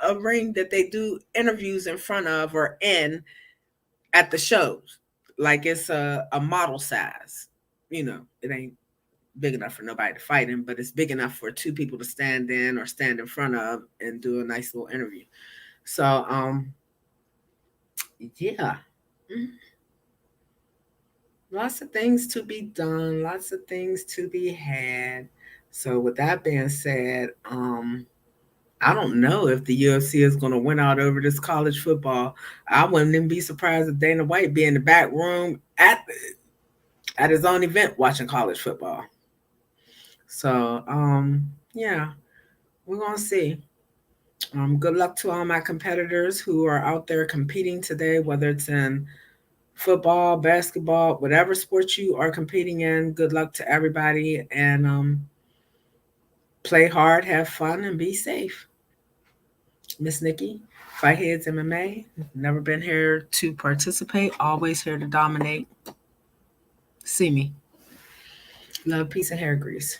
a ring that they do interviews in front of or in at the shows. Like it's a model size. You know, it ain't big enough for nobody to fight in, but it's big enough for two people to stand in or stand in front of and do a nice little interview. So, yeah. Lots of things to be done, lots of things to be had. So, with that being said, I don't know if the UFC is going to win out over this college football. I wouldn't even be surprised if Dana White be in the back room at his own event watching college football. So, yeah, we're going to see. Good luck to all my competitors who are out there competing today, whether it's in football, basketball, whatever sport you are competing in. Good luck to everybody and play hard, have fun, and be safe. Miss Nikki, Fight Heads MMA. Never been here to participate, always here to dominate. See me. Love, peace, and hair grease.